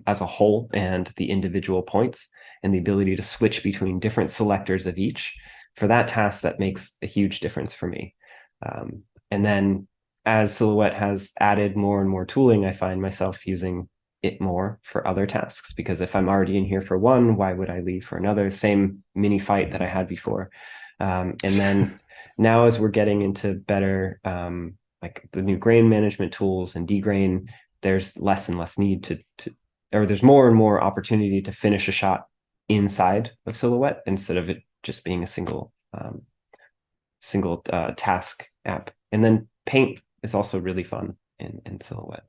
as a whole and the individual points, and the ability to switch between different selectors of each. For that task, that makes a huge difference for me. And then as Silhouette has added more and more tooling, I find myself using it more for other tasks, because if I'm already in here for one, why would I leave for another? Same mini fight that I had before. And then now, as we're getting into better, like the new grain management tools and degrain, there's less and less need or there's more and more opportunity to finish a shot inside of Silhouette instead of it just being a single task app. And then paint is also really fun in Silhouette.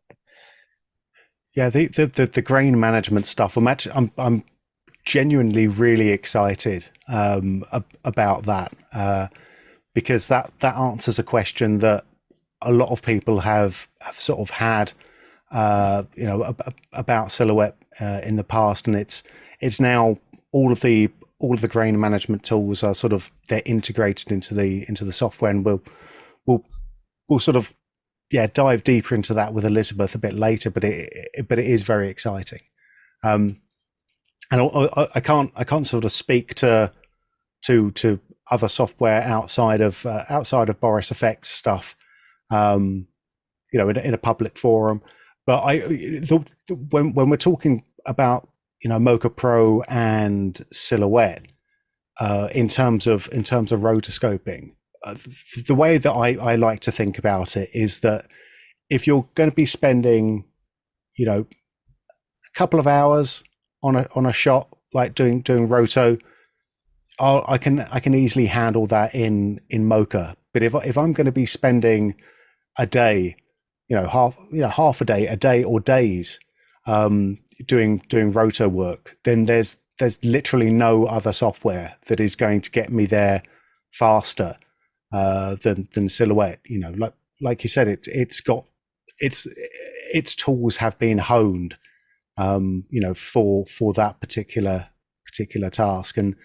Yeah, the grain management stuff. I'm genuinely really excited about that because that answers a question that a lot of people have sort of had, about Silhouette in the past, and it's now all of the grain management tools are they're integrated into the software, and we'll sort of dive deeper into that with Elizabeth a bit later, but it is very exciting. And I can't sort of speak to other software outside of Boris FX stuff, in a public forum. But when we're talking about Mocha Pro and Silhouette, in terms of rotoscoping, the way that I like to think about it is that if you're going to be spending a couple of hours on a shot, like doing roto, I can easily handle that in Mocha. But if I'm going to be spending a day, half a day or days, doing roto work, then there's literally no other software that is going to get me there faster than Silhouette. Like you said, it's got its tools have been honed, for that particular task, and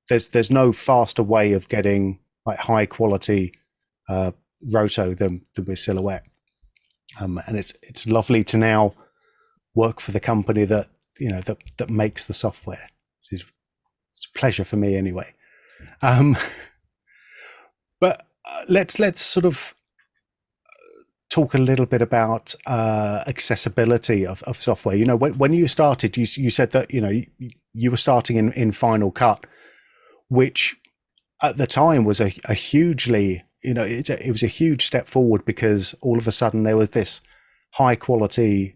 there's no faster way of getting like high quality roto than with Silhouette, and it's lovely to now work for the company that that makes the software. It's a pleasure for me anyway. But let's sort of talk a little bit about accessibility of software. When you started, you said that you were starting in Final Cut, which at the time was a hugely it was a huge step forward, because all of a sudden there was this high quality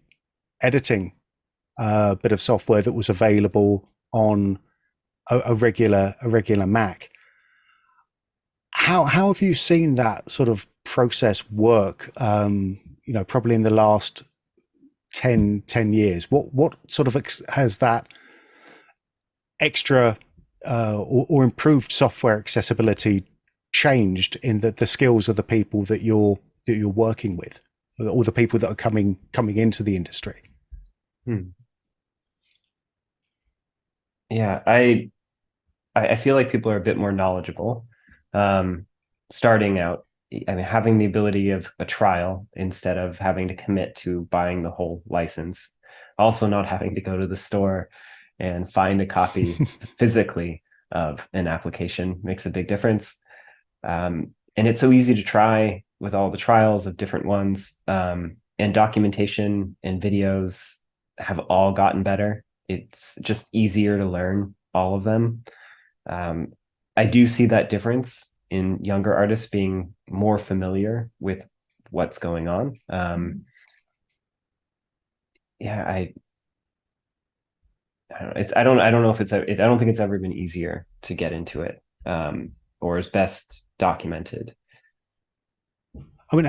editing bit of software that was available on a regular Mac. How have you seen that sort of process work? Probably in the last 10 years. What sort of has that extra or improved software accessibility changed in the skills of the people that you're working with, or the people that are coming into the industry? Yeah, I feel like people are a bit more knowledgeable starting out. I mean, having the ability of a trial instead of having to commit to buying the whole license. Also, not having to go to the store and find a copy physically of an application makes a big difference. And it's so easy to try with all the trials of different ones. And documentation and videos have all gotten better. It's just easier to learn all of them. I do see that difference in younger artists being more familiar with what's going on. I don't know if I don't think it's ever been easier to get into it, or is best documented. I mean,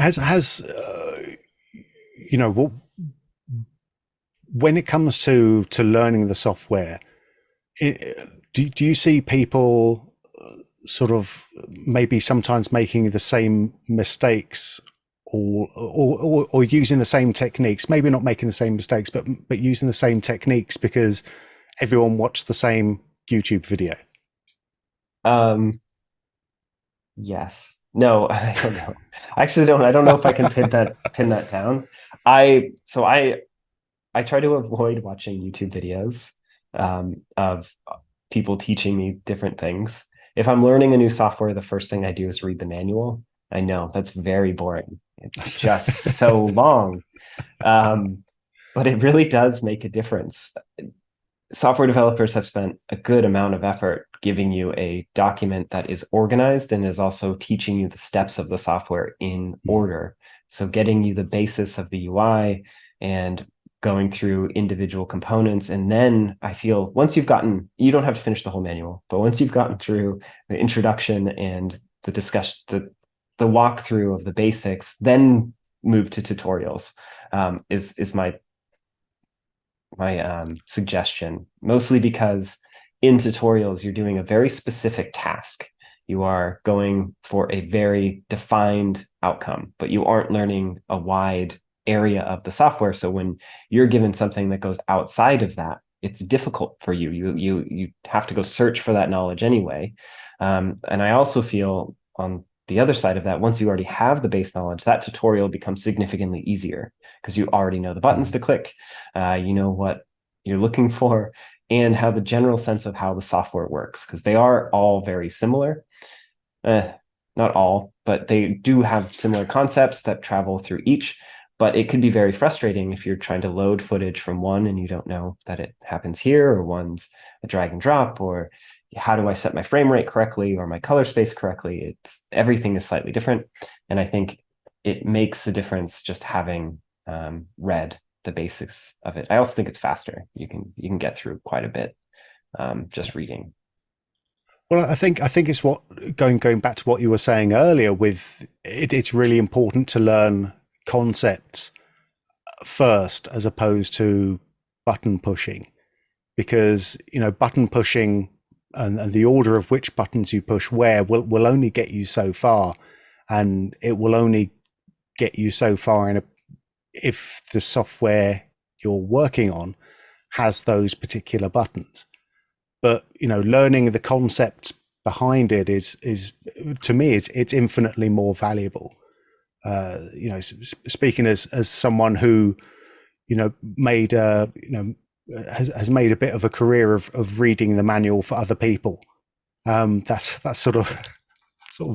when it comes to learning the software, do you see people sort of maybe sometimes making the same mistakes, or using the same techniques, maybe not making the same mistakes, but using the same techniques because everyone watched the same YouTube video? Yes. No, I don't know. I actually don't. I don't know if I can pin that down. I try to avoid watching YouTube videos of people teaching me different things. If I'm learning a new software, the first thing I do is read the manual. I know that's very boring. It's just so long. But it really does make a difference. Software developers have spent a good amount of effort giving you a document that is organized and is also teaching you the steps of the software in order. So getting you the basis of the UI and going through individual components. And then I feel once you've gotten, you don't have to finish the whole manual, but once you've gotten through the introduction and the discussion, the walkthrough of the basics, then move to tutorials, is my suggestion, mostly because in tutorials, you're doing a very specific task. You are going for a very defined outcome, but you aren't learning a wide area of the software. So when you're given something that goes outside of that, it's difficult for you. You have to go search for that knowledge anyway. And I also feel on the other side of that, once you already have the base knowledge, that tutorial becomes significantly easier because you already know the buttons to click, you know what you're looking for, and how the general sense of how the software works, because they are all very similar. Not all, but they do have similar concepts that travel through each. But it could be very frustrating if you're trying to load footage from one and you don't know that it happens here, or one's a drag and drop, or how do I set my frame rate correctly or my color space correctly? Everything is slightly different. And I think it makes a difference just having read the basics of it. I also think it's faster. You can get through quite a bit just reading. Well, I think it's what going back to what you were saying earlier with it, it's really important to learn concepts first as opposed to button pushing, because button pushing and the order of which buttons you push where will only get you so far, and it will only get you so far if the software you're working on has those particular buttons. But learning the concept behind it is to me it's infinitely more valuable. Speaking as someone who made has made a bit of a career of reading the manual for other people. That's sort of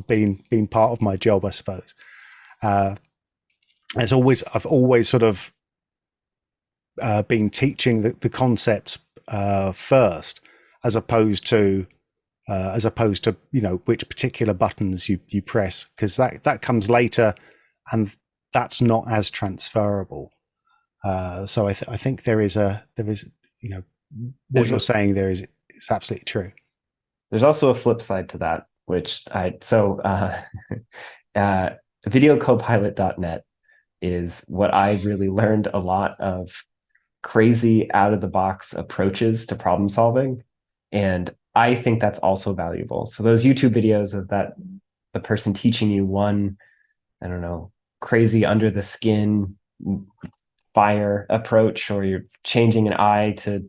been part of my job, I suppose. I've always sort of been teaching the concept first, as opposed to which particular buttons you press, because that comes later, and that's not as transferable. So I think there is what you're saying there is, it's absolutely true. There's also a flip side to that, which videocopilot.net is what I really learned a lot of crazy out of the box approaches to problem solving. And I think that's also valuable. So those YouTube videos of the person teaching you one, I don't know, crazy under the skin fire approach, or you're changing an eye to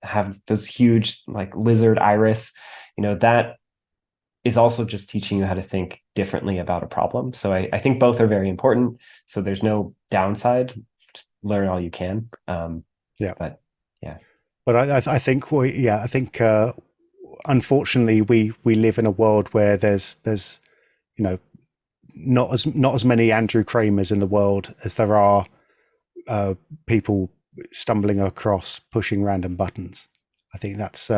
have those huge like lizard iris, that is also just teaching you how to think differently about a problem. So I think both are very important. So there's no downside. Just learn all you can. But I think unfortunately we live in a world where there's not as many Andrew Kramers in the world as there are people stumbling across pushing random buttons. I think that's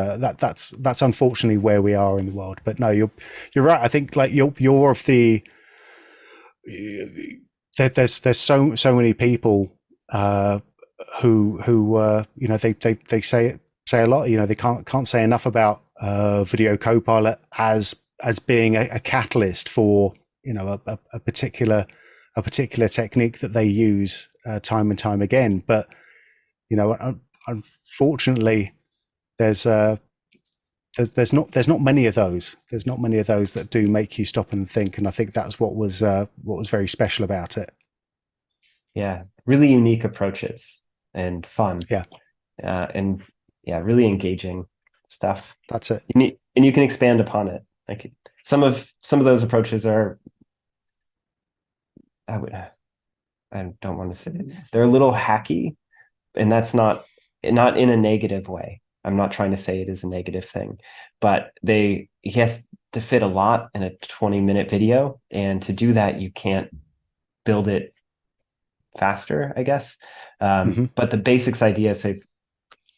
unfortunately where we are in the world. But no, you're right. I think like you're of the there's so many people who they say a lot. They can't say enough about Video Copilot as being a catalyst for a particular technique that they use time and time again. But unfortunately, there's not many of those. There's not many of those that do make you stop and think. And I think that's what was very special about it. Yeah, really unique approaches and fun. Yeah, really engaging stuff. That's it. And you can expand upon it. Like some of those approaches are, I don't want to say it. They're a little hacky, and that's not in a negative way. I'm not trying to say it is a negative thing, but he has to fit a lot in a 20-minute video, and to do that, you can't build it faster, I guess. But the basics idea, say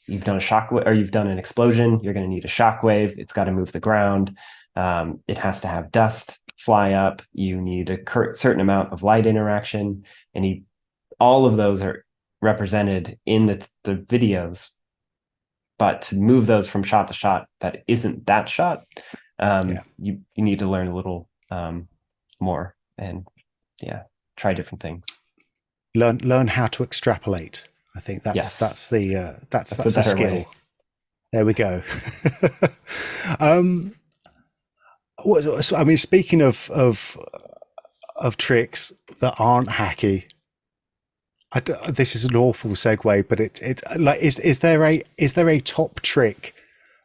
you've done a shockwave or you've done an explosion, you're going to need a shockwave. It's got to move the ground. It has to have dust fly up. You need a certain amount of light interaction, and all of those are represented in the videos. But to move those from shot to shot that isn't that shot, you need to learn a little more and try different things. Learn how to extrapolate. I think that's a skill. Way. There we go. Speaking of tricks that aren't hacky, this is an awful segue, but is there a top trick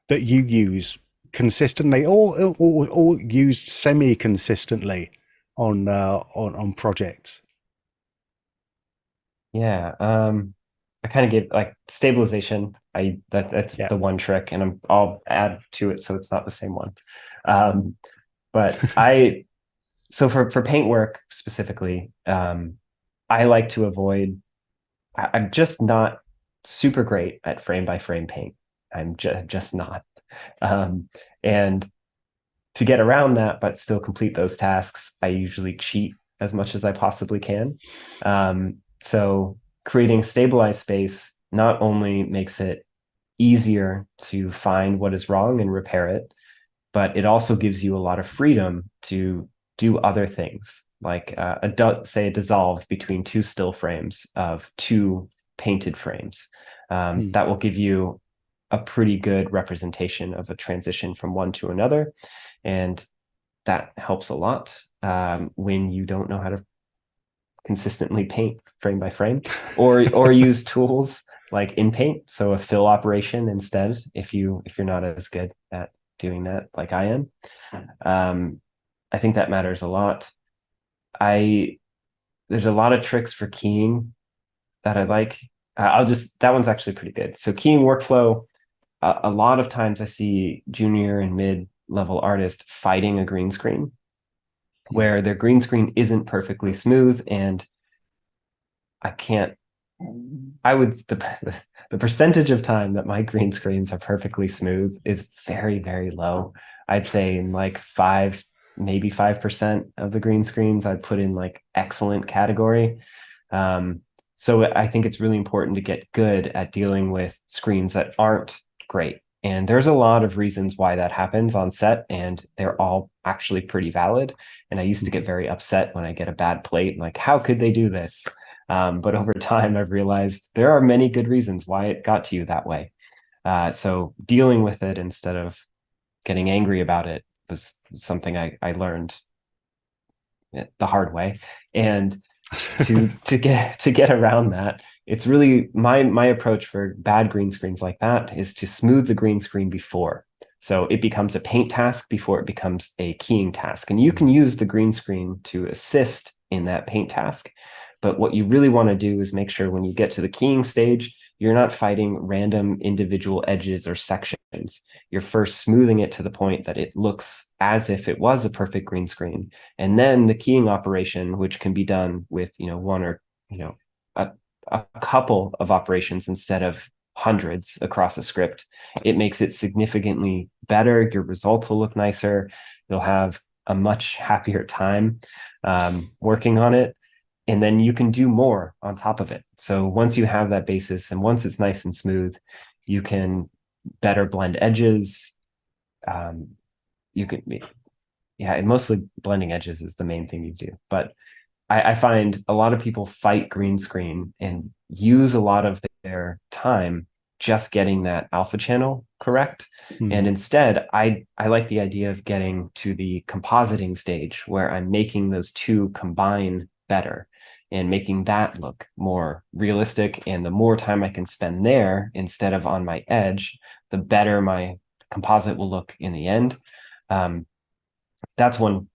that you use consistently or used semi-consistently on projects? Yeah, I kind of give like stabilization. That's the one trick, and I'll add to it so it's not the same one. But so for paint work specifically, I like to avoid. I'm just not super great at frame by frame paint. I'm just not. And to get around that, but still complete those tasks, I usually cheat as much as I possibly can. So creating stabilized space not only makes it easier to find what is wrong and repair it, but it also gives you a lot of freedom to do other things, like say a dissolve between two still frames of two painted frames. That will give you a pretty good representation of a transition from one to another. And that helps a lot when you don't know how to consistently paint frame by frame, or use tools like inpaint, so a fill operation instead, if you're not as good at doing that like I am. I think that matters a lot. There's a lot of tricks for keying that I like. That one's actually pretty good. So keying workflow, a lot of times I see junior and mid-level artists fighting a green screen where their green screen isn't perfectly smooth, and the percentage of time that my green screens are perfectly smooth is very, very low. I'd say in like maybe 5% of the green screens I'd put in like excellent category. So I think it's really important to get good at dealing with screens that aren't great. And there's a lot of reasons why that happens on set, and they're all actually pretty valid. And I used to get very upset when I get a bad plate, like, how could they do this? But over time, I've realized there are many good reasons why it got to you that way. So dealing with it instead of getting angry about it was something I learned the hard way. And to get around that, it's really my approach for bad green screens like that is to smooth the green screen before, so it becomes a paint task before it becomes a keying task. And you can use the green screen to assist in that paint task, but what you really want to do is make sure when you get to the keying stage, you're not fighting random individual edges or sections. You're first smoothing it to the point that it looks as if it was a perfect green screen. And then the keying operation, which can be done with, one or, a couple of operations instead of hundreds across a script, it makes it significantly better. Your results will look nicer. You'll have a much happier time working on it. And then you can do more on top of it. So once you have that basis and once it's nice and smooth, you can better blend edges. And mostly blending edges is the main thing you do. But I find a lot of people fight green screen and use a lot of their time just getting that alpha channel correct. And instead, I like the idea of getting to the compositing stage where I'm making those two combine better and making that look more realistic. And the more time I can spend there instead of on my edge, the better my composite will look in the end. That's one.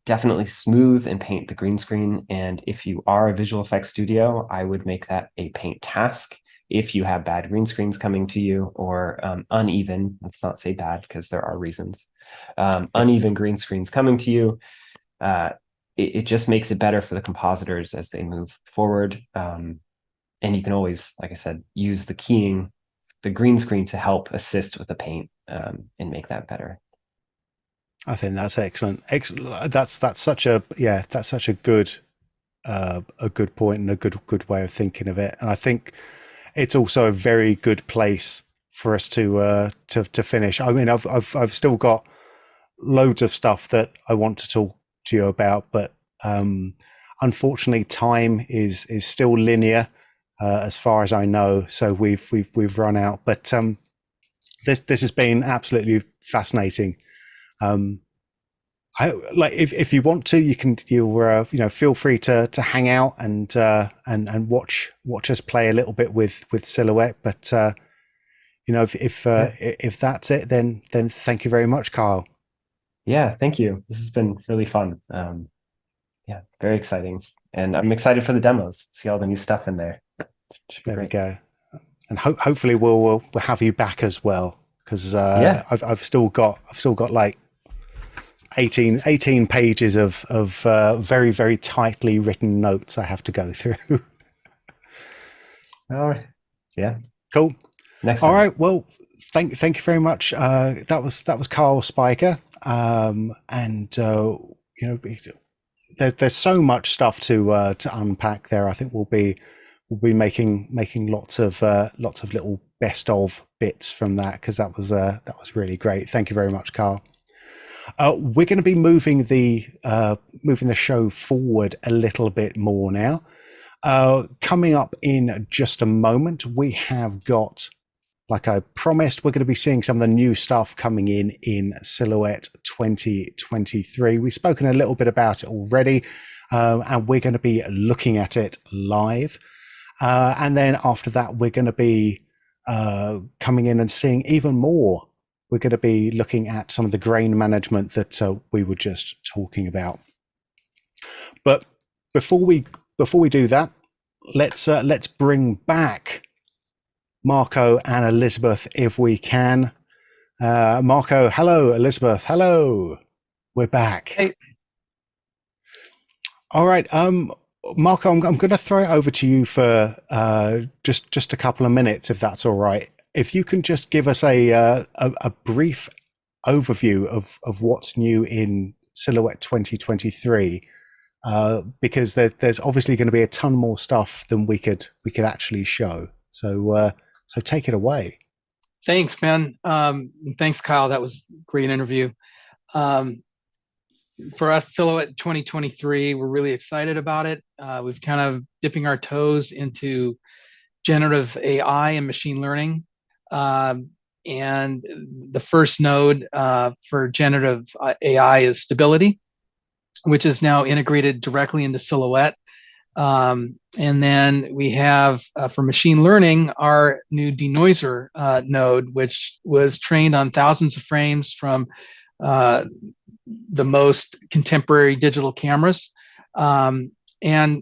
Definitely smooth and paint the green screen. And if you are a visual effects studio, I would make that a paint task. If you have bad green screens coming to you or uneven, let's not say bad because there are reasons, uneven green screens coming to you, it just makes it better for the compositors as they move forward. And you can always, like I said, use the green screen to help assist with the paint and make that better. I think that's excellent. That's such a good point and a good way of thinking of it. And I think it's also a very good place for us to finish. I mean, I've still got loads of stuff that I want to talk to you about, but unfortunately, time is still linear as far as I know. So we've run out. But this has been absolutely fascinating. If you want to, you'll feel free to hang out and watch us play a little bit with Silhouette. But if that's it, then thank you very much, Carl. Yeah, thank you. This has been really fun. Very exciting, and I'm excited for the demos. See all the new stuff in there. There we go, and hopefully we'll have you back as well. Because I've still got like 18 pages of very, very tightly written notes I have to go through. All right. Yeah. Cool. Next time. All right. Well, thank you very much. That was Carl Spiker. There's so much stuff to unpack there. I think we'll be making lots of little best of bits from that, because that was really great. Thank you very much, Carl. We're going to be moving the show forward a little bit more now. Coming up in just a moment, we have got, like I promised, we're going to be seeing some of the new stuff coming in Silhouette 2023. We've spoken a little bit about it already. and we're going to be looking at it live. And then after that, we're going to be coming in and seeing even more. We're going to be looking at some of the grain management that we were just talking about. But before we do that, let's bring back Marco and Elizabeth if we can. Marco, hello. Elizabeth, hello. We're back. Hey. All right. Marco, I'm going to throw it over to you for just a couple of minutes, if that's all right. If you can just give us a brief overview of what's new in Silhouette 2023, because there's obviously going to be a ton more stuff than we could actually show. So take it away. Thanks, Ben. Thanks, Kyle. That was a great interview. For us, Silhouette 2023, we're really excited about it. We've kind of dipping our toes into generative AI and machine learning. And the first node for generative AI is Stability, which is now integrated directly into Silhouette. And then we have, for machine learning, our new Denoiser node, which was trained on thousands of frames from the most contemporary digital cameras, and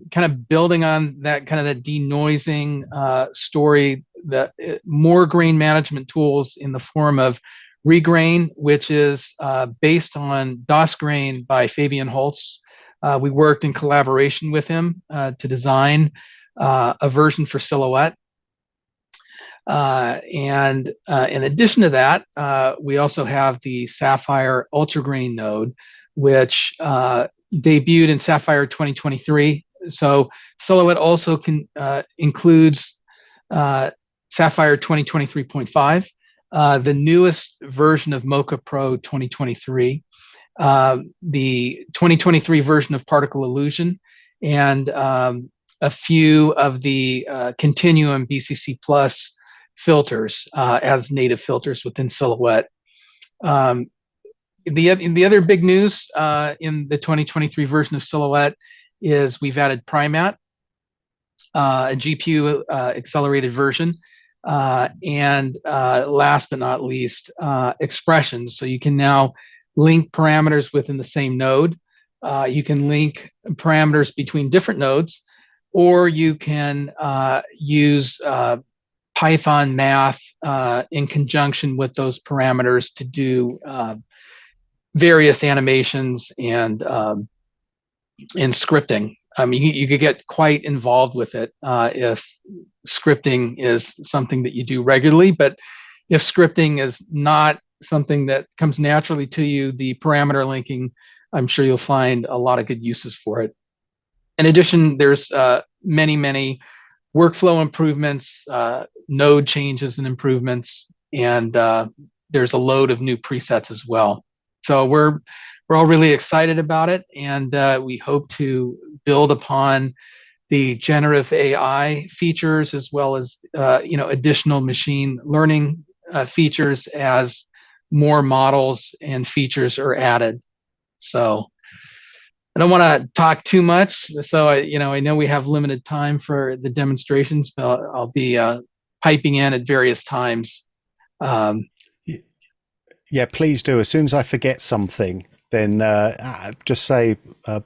kind of building on that kind of that denoising story, that more grain management tools in the form of Regrain, which is based on DOS Grain by Fabian Holtz. We worked in collaboration with him to design a version for Silhouette. And in addition to that, we also have the Sapphire Ultra Grain node, which debuted in Sapphire 2023. So Silhouette also includes Sapphire 2023.5, the newest version of Mocha Pro 2023, the 2023 version of Particle Illusion, and a few of the Continuum BCC Plus filters as native filters within Silhouette. The other big news in the 2023 version of Silhouette is we've added Primat, a GPU accelerated version, and last but not least, expressions. So you can now link parameters within the same node. You can link parameters between different nodes, or you can use Python math in conjunction with those parameters to do various animations and scripting. I mean, you could get quite involved with it if scripting is something that you do regularly. But if scripting is not something that comes naturally to you, the parameter linking, I'm sure you'll find a lot of good uses for it. In addition, there's many workflow improvements, node changes and improvements, and there's a load of new presets as well. So we're all really excited about it, and we hope to build upon the generative AI features as well as additional machine learning features as more models and features are added. So I don't want to talk too much. So I know we have limited time for the demonstrations, but I'll be piping in at various times. Yeah, please do. As soon as I forget something, then just say,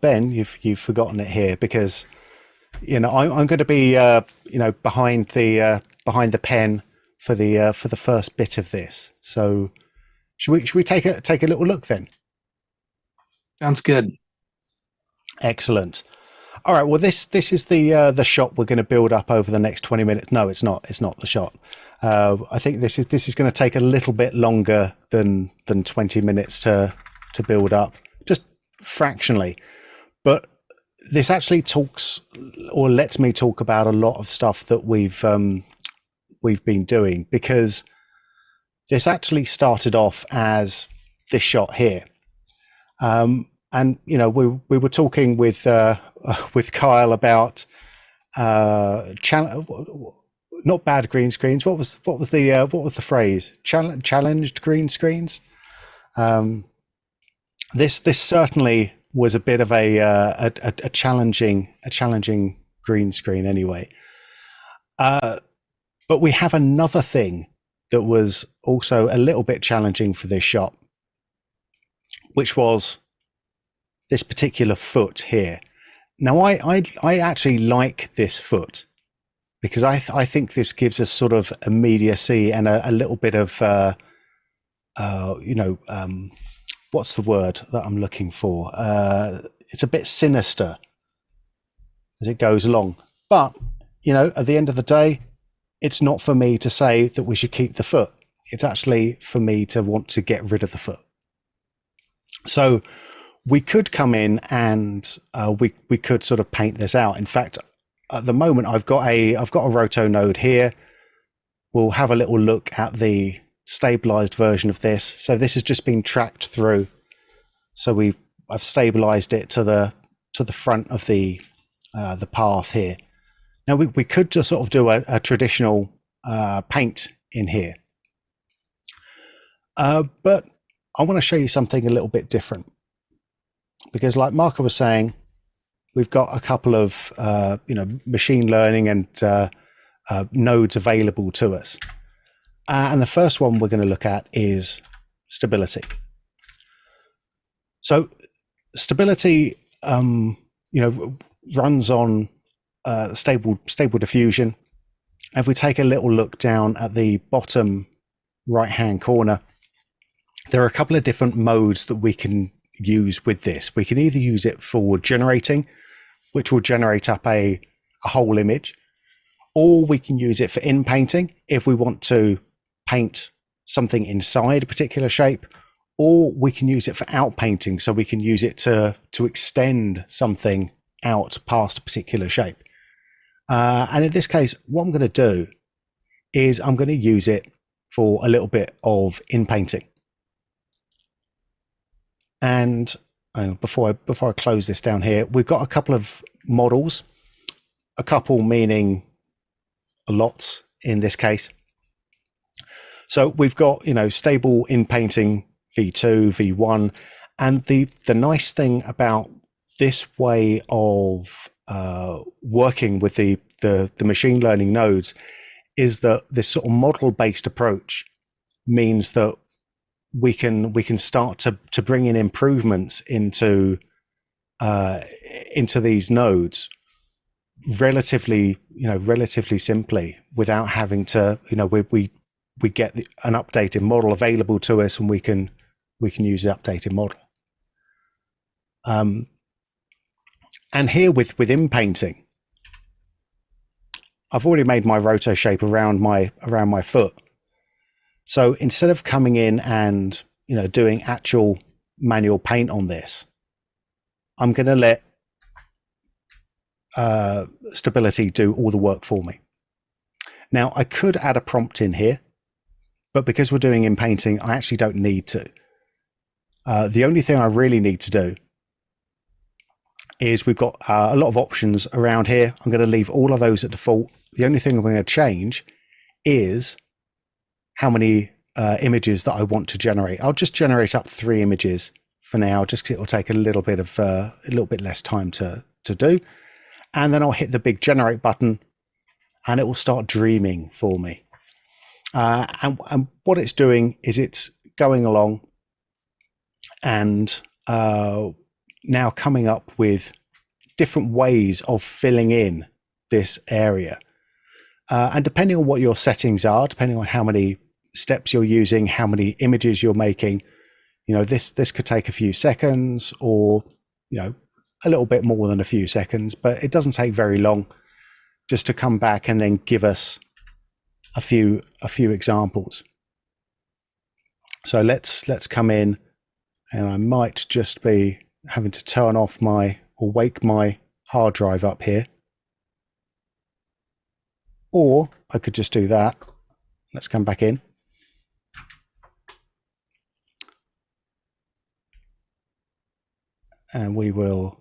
Ben, you've forgotten it here, because I'm going to be behind the pen for the first bit of this. So should we take a little look then? Sounds good. Excellent. All right. Well, this is the shot we're going to build up over the next 20 minutes. No, it's not. It's not the shot. I think this is going to take a little bit longer than 20 minutes to build up, just fractionally. But this actually talks, or lets me talk about a lot of stuff that we've been doing, because this actually started off as this shot here. And we were talking with Kyle about not bad green screens. What was the phrase? Challenged green screens. This certainly was a bit of a challenging green screen anyway. But we have another thing that was also a little bit challenging for this shot, which was this particular foot here. Now, I actually like this foot because I think this gives us sort of immediacy and a little bit of, what's the word that I'm looking for? It's a bit sinister as it goes along. But, at the end of the day, it's not for me to say that we should keep the foot. It's actually for me to want to get rid of the foot. So we could come in and we could sort of paint this out. In fact, at the moment, I've got a roto node here. We'll have a little look at the stabilized version of this. So this has just been tracked through. So I've stabilized it to the front of the path here. Now we could just sort of do a traditional paint in here, but I want to show you something a little bit different, because like Marco was saying, we've got a couple of machine learning and nodes available to us, and the first one we're going to look at is stability. So stability, runs on Stable Diffusion. If we take a little look down at the bottom right hand corner, there are a couple of different modes that we can use with this. We can either use it for generating, which will generate up a whole image, or we can use it for inpainting if we want to paint something inside a particular shape, or we can use it for outpainting, so we can use it to extend something out past a particular shape. And in this case, what I'm going to do is I'm going to use it for a little bit of inpainting. And before I close this down here, we've got a couple of models, a couple meaning a lot in this case. So we've got, stable inpainting V2, V1, and the nice thing about this way of working with the machine learning nodes is that this sort of model based approach means that we can start to bring in improvements into these nodes relatively simply, without having to, we get an updated model available to us, and we can use the updated model. And here with inpainting, I've already made my roto shape around my foot. So instead of coming in and doing actual manual paint on this, I'm going to let stability do all the work for me. Now I could add a prompt in here, but because we're doing inpainting, I actually don't need to. The only thing I really need to do is we've got a lot of options around here. I'm going to leave all of those at default. The only thing I'm going to change is how many images that I want to generate. I'll just generate up 3 images for now, just 'cause it will take a little bit less time to do. And then I'll hit the big generate button and it will start dreaming for me. And what it's doing is it's going along and now coming up with different ways of filling in this area. And depending on what your settings are, depending on how many steps you're using, how many images you're making, this could take a few seconds, or a little bit more than a few seconds, but it doesn't take very long just to come back and then give us a few examples. So let's come in, and I might just be having to turn off or wake my hard drive up here, or I could just do that. Let's come back in. And we will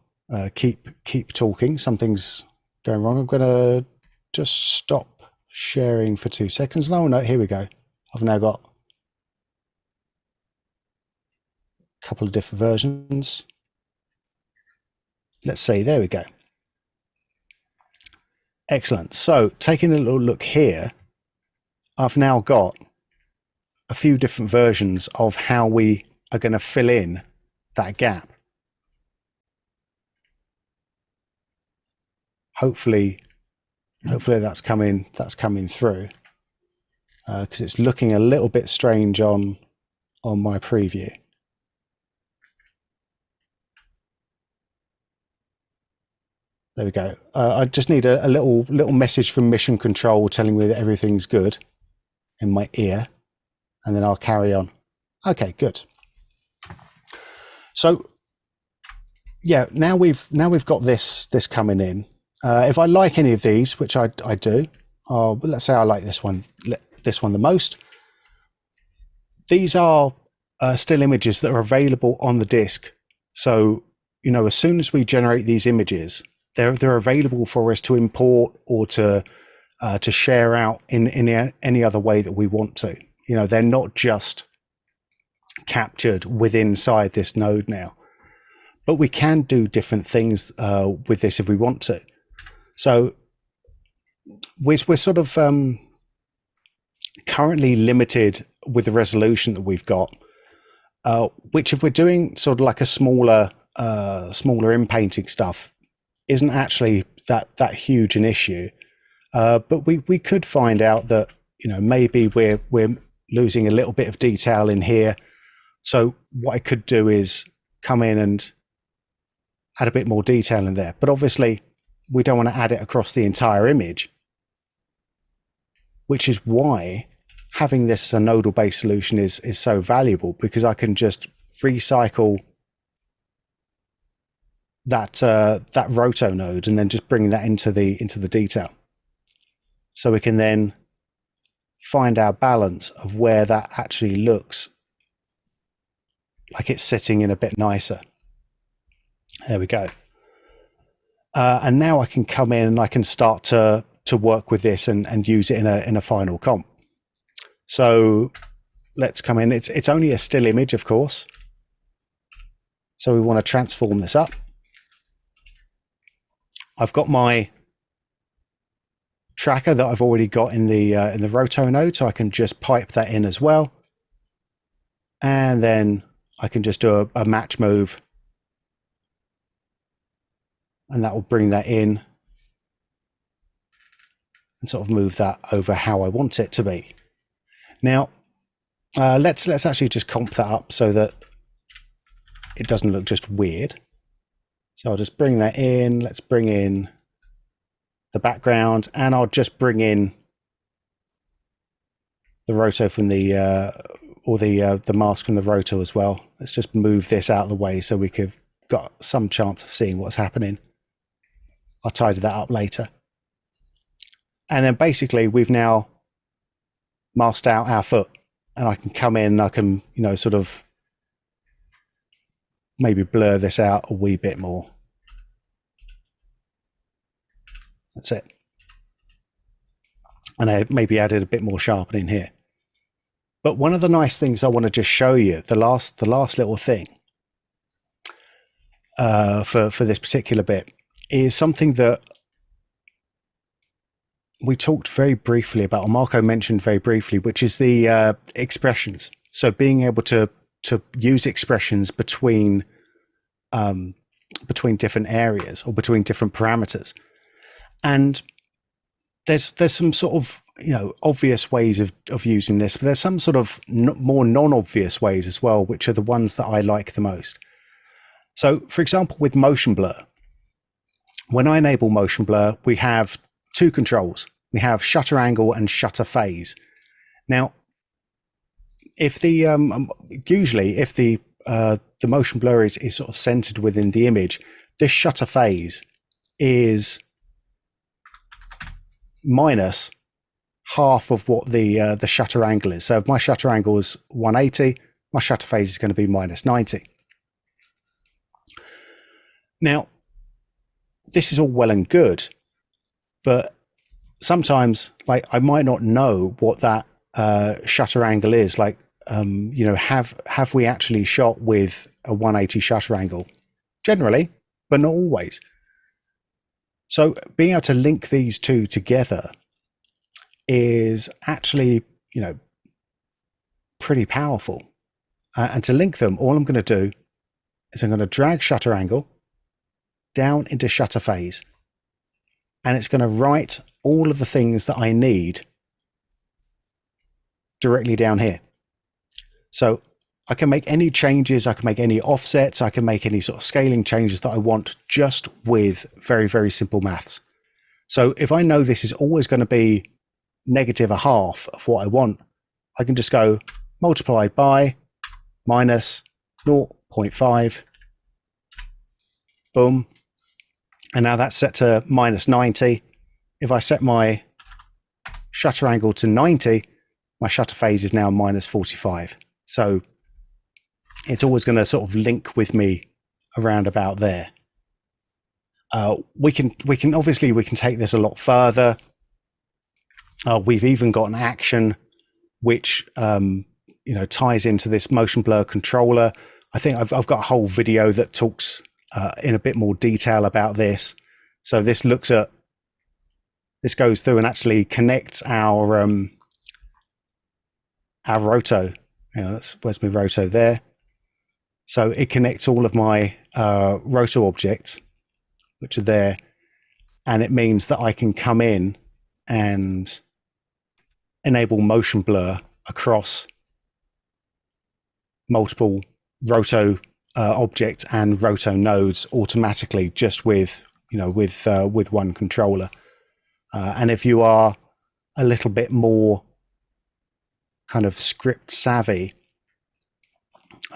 keep talking. Something's going wrong. I'm going to just stop sharing for 2 seconds. No, here we go. I've now got a couple of different versions. let's see, there we go. Excellent. So taking a little look here, I've now got a few different versions of how we are going to fill in that gap. Hopefully that's coming through, because it's looking a little bit strange on my preview. There we go. I just need a little message from Mission Control telling me that everything's good in my ear, and then I'll carry on. Okay, good. So yeah, now we've got this coming in. If I like any of these, which I do, let's say I like this one the most. These are still images that are available on the disk. So, you know, as soon as we generate these images, they're available for us to import or to share out in any other way that we want to. You know, they're not just captured inside this node now, but we can do different things with this if we want to. So we're sort of currently limited with the resolution that we've got, which if we're doing sort of like a smaller inpainting stuff, isn't actually that huge an issue. But we could find out that, you know, maybe we're losing a little bit of detail in here. So what I could do is come in and add a bit more detail in there. But obviously we don't want to add it across the entire image, which is why having this as a nodal based solution is so valuable, because I can just recycle that roto node and then just bring that into the detail. So we can then find our balance of where that actually looks like it's sitting in a bit nicer. There we go. And now I can come in and I can start to work with this and use it in a final comp. So let's come in. It's only a still image, of course. So we want to transform this up. I've got my tracker that I've already got in the roto node, so I can just pipe that in as well. And then I can just do a match move, and that will bring that in and sort of move that over how I want it to be. Now, let's actually just comp that up so that it doesn't look just weird. So I'll just bring that in. Let's bring in the background, and I'll just bring in the roto from the mask from the roto as well. Let's just move this out of the way so we could got some chance of seeing what's happening. I'll tidy that up later. And then basically we've now masked out our foot, and I can come in, I can, you know, sort of maybe blur this out a wee bit more. That's it. And I maybe added a bit more sharpening here. But one of the nice things I want to just show you, the last little thing for this particular bit, is something that we talked very briefly about, or Marco mentioned very briefly, which is the expressions. So being able to use expressions between different areas or between different parameters. And there's some sort of, you know, obvious ways of using this, but there's some sort of more non-obvious ways as well, which are the ones that I like the most. So for example, with motion blur, when I enable motion blur, we have two controls. We have shutter angle and shutter phase. Now, if the usually if the motion blur is sort of centered within the image, this shutter phase is minus half of what the shutter angle is. So if my shutter angle is 180, my shutter phase is going to be minus 90. Now, this is all well and good, but sometimes, like, I might not know what that shutter angle is. Like, you know, have we actually shot with a 180 shutter angle? Generally, but not always. So being able to link these two together is actually, pretty powerful. And to link them, all I'm going to do is I'm going to drag shutter angle down into shutter phase, and it's going to write all of the things that I need directly down here. So I can make any changes, I can make any offsets, I can make any sort of scaling changes that I want just with very, very simple maths. So if I know this is always going to be -1/2 of what I want, I can just go multiplied by minus 0.5, boom. And now that's set to -90. If I set my shutter angle to 90, my shutter phase is now -45. So it's always going to sort of link with me around about there. We can obviously take this a lot further. We've even got an action which ties into this motion blur controller. I think I've got a whole video that talks in a bit more detail about this. So this goes through and actually connects our roto. Where's my roto there? So it connects all of my roto objects, which are there, and it means that I can come in and enable motion blur across multiple roto objects and roto nodes automatically, just with one controller. And if you are a little bit more kind of script savvy,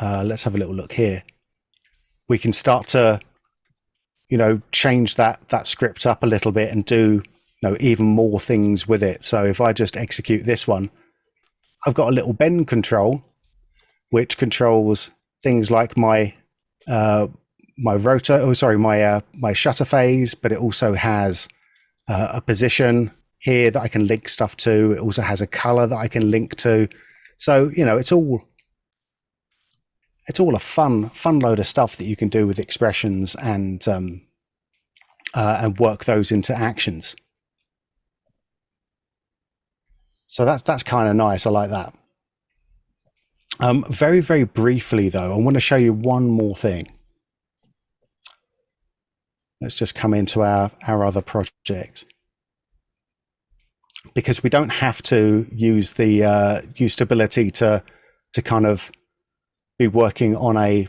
let's have a little look here. We can start to change that script up a little bit and do even more things with it. So if I just execute this one, I've got a little bend control which controls things like my roto, my shutter phase, but it also has a position here that I can link stuff to. It also has a color that I can link to. So it's all a fun load of stuff that you can do with expressions and work those into actions. So that's kind of nice. I like that. Very, very briefly though, I want to show you one more thing. Let's just come into our other project, because we don't have to use the use stability to kind of be working on a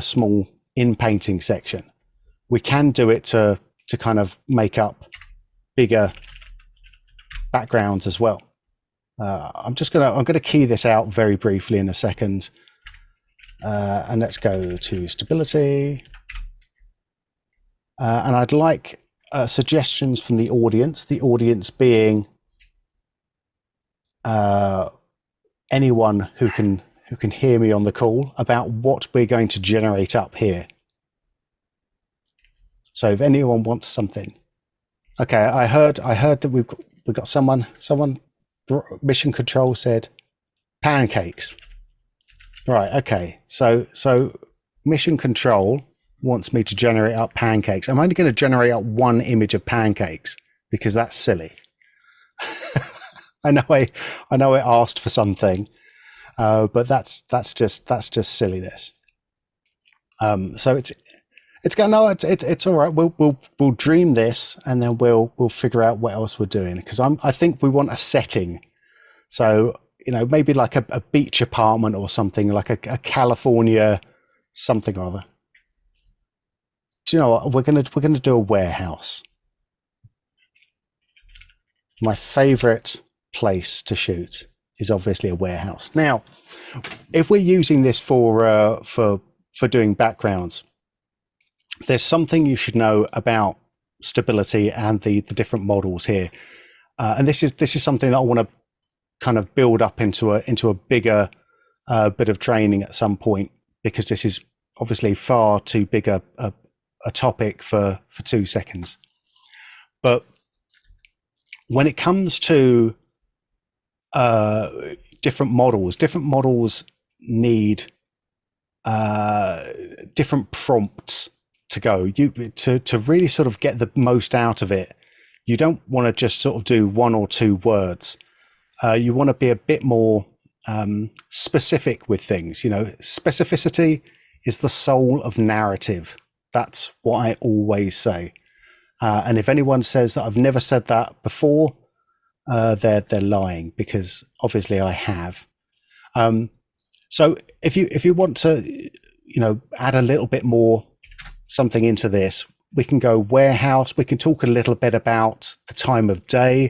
small in-painting section. We can do it to kind of make up bigger backgrounds as well. I'm gonna key this out very briefly in a second, and let's go to stability. And I'd like suggestions from the audience. The audience being anyone who can hear me on the call, about what we're going to generate up here. So if anyone wants something, okay. I heard that we've got someone. Mission control said pancakes. Right. Okay. So mission control wants me to generate up pancakes. I'm only going to generate up one image of pancakes because that's silly. I know I asked for something, but that's just silliness. So it's all right. We'll dream this, and then we'll figure out what else we're doing, because I think we want a setting. So maybe like a beach apartment or something, like a California something or other. Do you know what? We're gonna do a warehouse. My favorite place to shoot is obviously a warehouse. Now, if we're using this for doing backgrounds, there's something you should know about stability and the different models here, and this is something that I want to kind of build up into a bigger bit of training at some point, because this is obviously far too big a topic for 2 seconds. But when it comes to different models need different prompts to go. To really sort of get the most out of it, you don't want to just sort of do 1 or 2 words. You want to be a bit more specific with things. You know, specificity is the soul of narrative. That's what I always say. And if anyone says that I've never said that before, they're lying, because obviously I have. So if you want to, you know, add a little bit more something into this, we can go warehouse. We can talk a little bit about the time of day.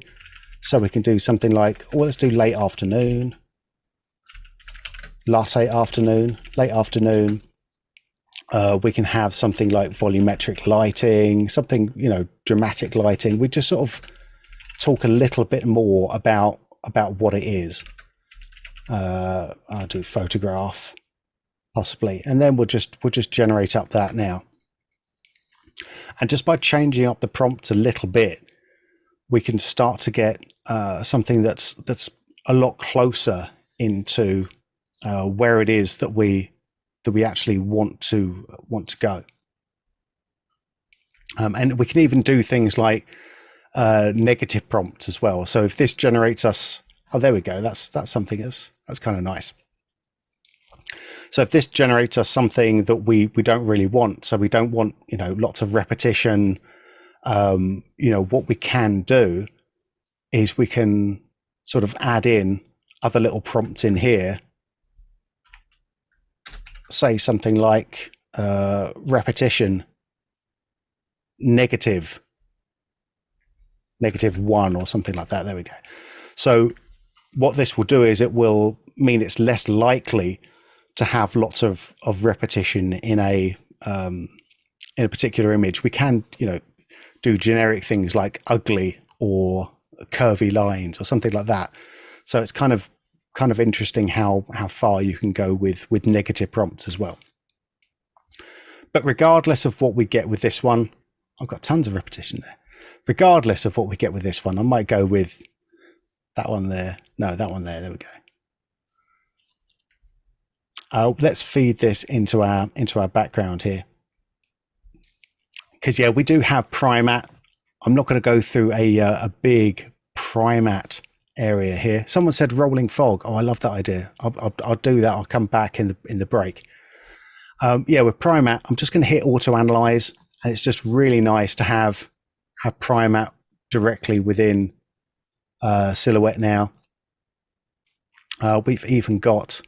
So we can do something like, well, let's do late afternoon, latte afternoon, late afternoon. We can have something like volumetric lighting, something, you know, dramatic lighting. We just sort of talk a little bit more about what it is. I'll do photograph possibly, and then we'll just generate up that now. And just by changing up the prompt a little bit, we can start to get something that's a lot closer into where it is that we actually want to go. And we can even do things like negative prompts as well. So if this generates us, oh, there we go. That's something that's kind of nice. So if this generates us something that we don't really want, so we don't want, you know, lots of repetition, you know, what we can do is we can sort of add in other little prompts in here. Say something like repetition -1 or something like that. There we go. So what this will do is it will mean it's less likely to have lots of repetition in a particular image. We can, you know, do generic things like ugly or curvy lines or something like that. So it's kind of interesting how far you can go with negative prompts as well. But regardless of what we get with this one, I've got tons of repetition there. Regardless of what we get with this one, I might go with that one there. No, that one there. There we go. Let's feed this into our background here, because yeah, we do have Primat. I'm not going to go through a big Primat area here. Someone said rolling fog. Oh, I love that idea. I'll do that. I'll come back in the break. Yeah, with Primat, I'm just going to hit auto analyze, and it's just really nice to have Primat directly within Silhouette now. We've even got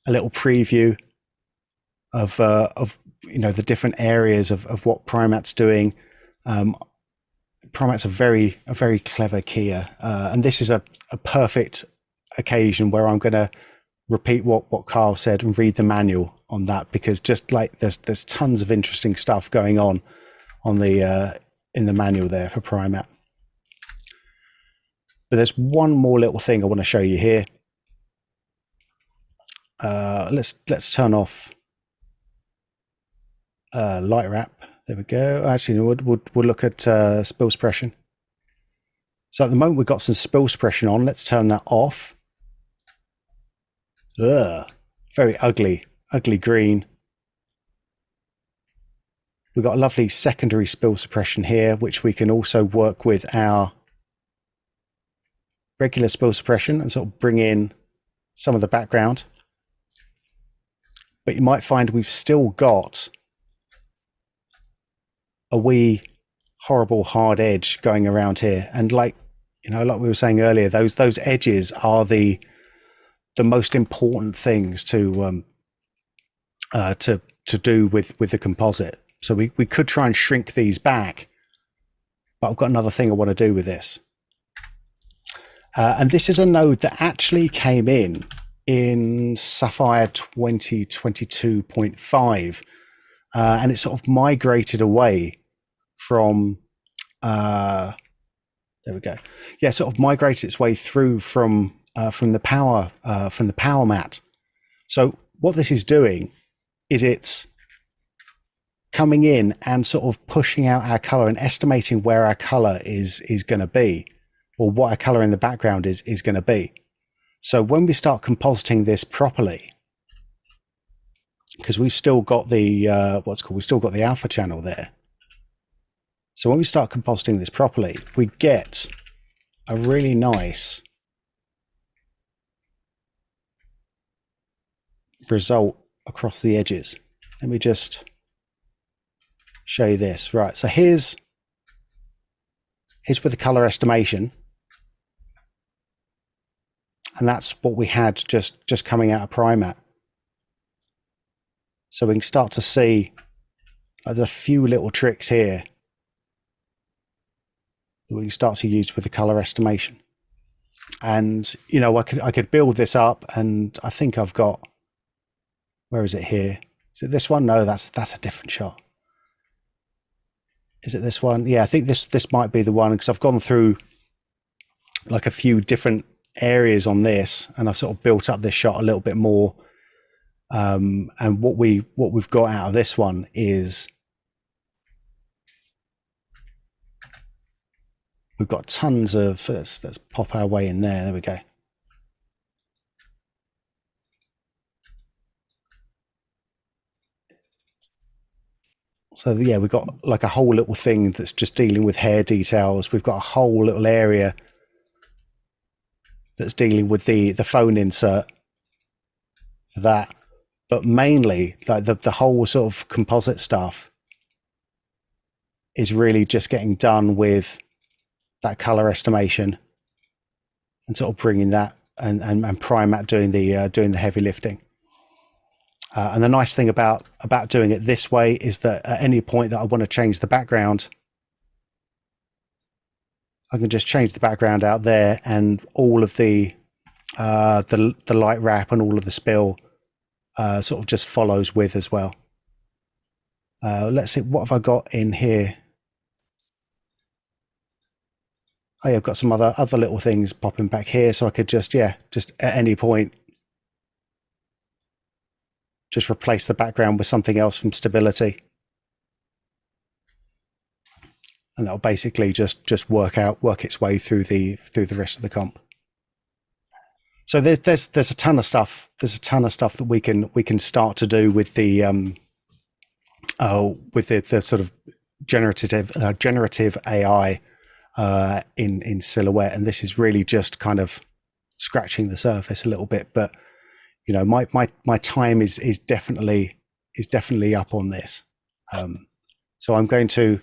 a little preview of you know, the different areas of what Primat's doing. Primat's a very clever keyer, and this is a perfect occasion where I'm going to repeat what Carl said and read the manual on that, because just like there's tons of interesting stuff going on the in the manual there for Primat. But there's one more little thing I want to show you here. Let's turn off light wrap. There we go. Actually, we'll look at spill suppression. So at the moment we've got some spill suppression on. Let's turn that off. Ugh, very ugly green. We've got a lovely secondary spill suppression here, which we can also work with our regular spill suppression and sort of bring in some of the background. But you might find we've still got a wee horrible hard edge going around here, and like, you know, like we were saying earlier, those edges are the most important things to do with the composite. So we could try and shrink these back, but I've got another thing I want to do with this. And this is a node that actually came in Sapphire 2022.5, and it sort of migrated away from there we go. Yeah, sort of migrated its way through from the power mat. So what this is doing is it's coming in and sort of pushing out our color and estimating where our color is going to be, or what our color in the background is going to be. So when we start compositing this properly, because we've still got the we've still got the alpha channel there. So when we start compositing this properly, we get a really nice result across the edges. Let me just show you this. Right, so here's with the color estimation, and that's what we had just coming out of Primat. So we can start to see there's a few little tricks here that we can start to use with the color estimation. And you know, I could build this up, and I think I've got, where is it here? Is it this one? No, that's a different shot. Is it this one? Yeah, I think this might be the one, because I've gone through like a few different areas on this, and I've sort of built up this shot a little bit more. And what we've got out of this one is we've got tons of, let's pop our way in there. There we go. So yeah, we've got like a whole little thing that's just dealing with hair details. We've got a whole little area that's dealing with the phone insert for that. But mainly, like the whole sort of composite stuff is really just getting done with that color estimation and sort of bringing that, and Primat doing the heavy lifting. And the nice thing about doing it this way is that at any point that I want to change the background, I can just change the background out there, and all of the light wrap and all of the spill sort of just follows with as well. Let's see, what have I got in here? Oh yeah, I've got some other little things popping back here, so I could just at any point just replace the background with something else from Stability, and that'll basically just work its way through the rest of the comp. So there's a ton of stuff. There's a ton of stuff that we can start to do with the sort of generative AI in Silhouette, and this is really just kind of scratching the surface a little bit. But you know, my time is definitely up on this. So I'm going to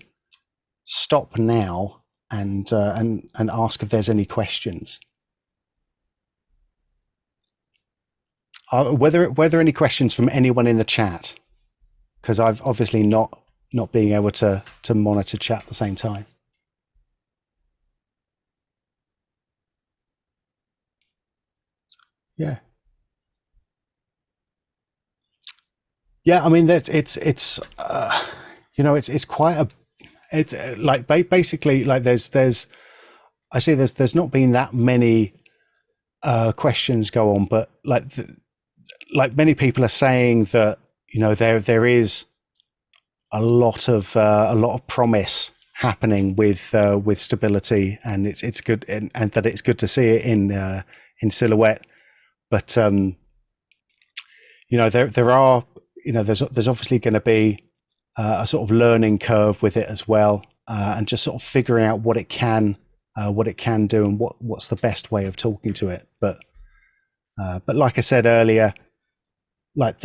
stop now and ask if there's any questions. Were there any questions from anyone in the chat? Because I've obviously not being able to monitor chat at the same time. Yeah. Yeah, I mean that it's you know, it's quite a, it's like basically like there's I see there's not been that many questions go on, but like many people are saying that, you know, there is a lot of promise happening with Stability, and it's good, and that it's good to see it in Silhouette. But you know, there are, you know, there's obviously going to be a sort of learning curve with it as well, and just sort of figuring out what it can do, and what's the best way of talking to it. But like I said earlier, like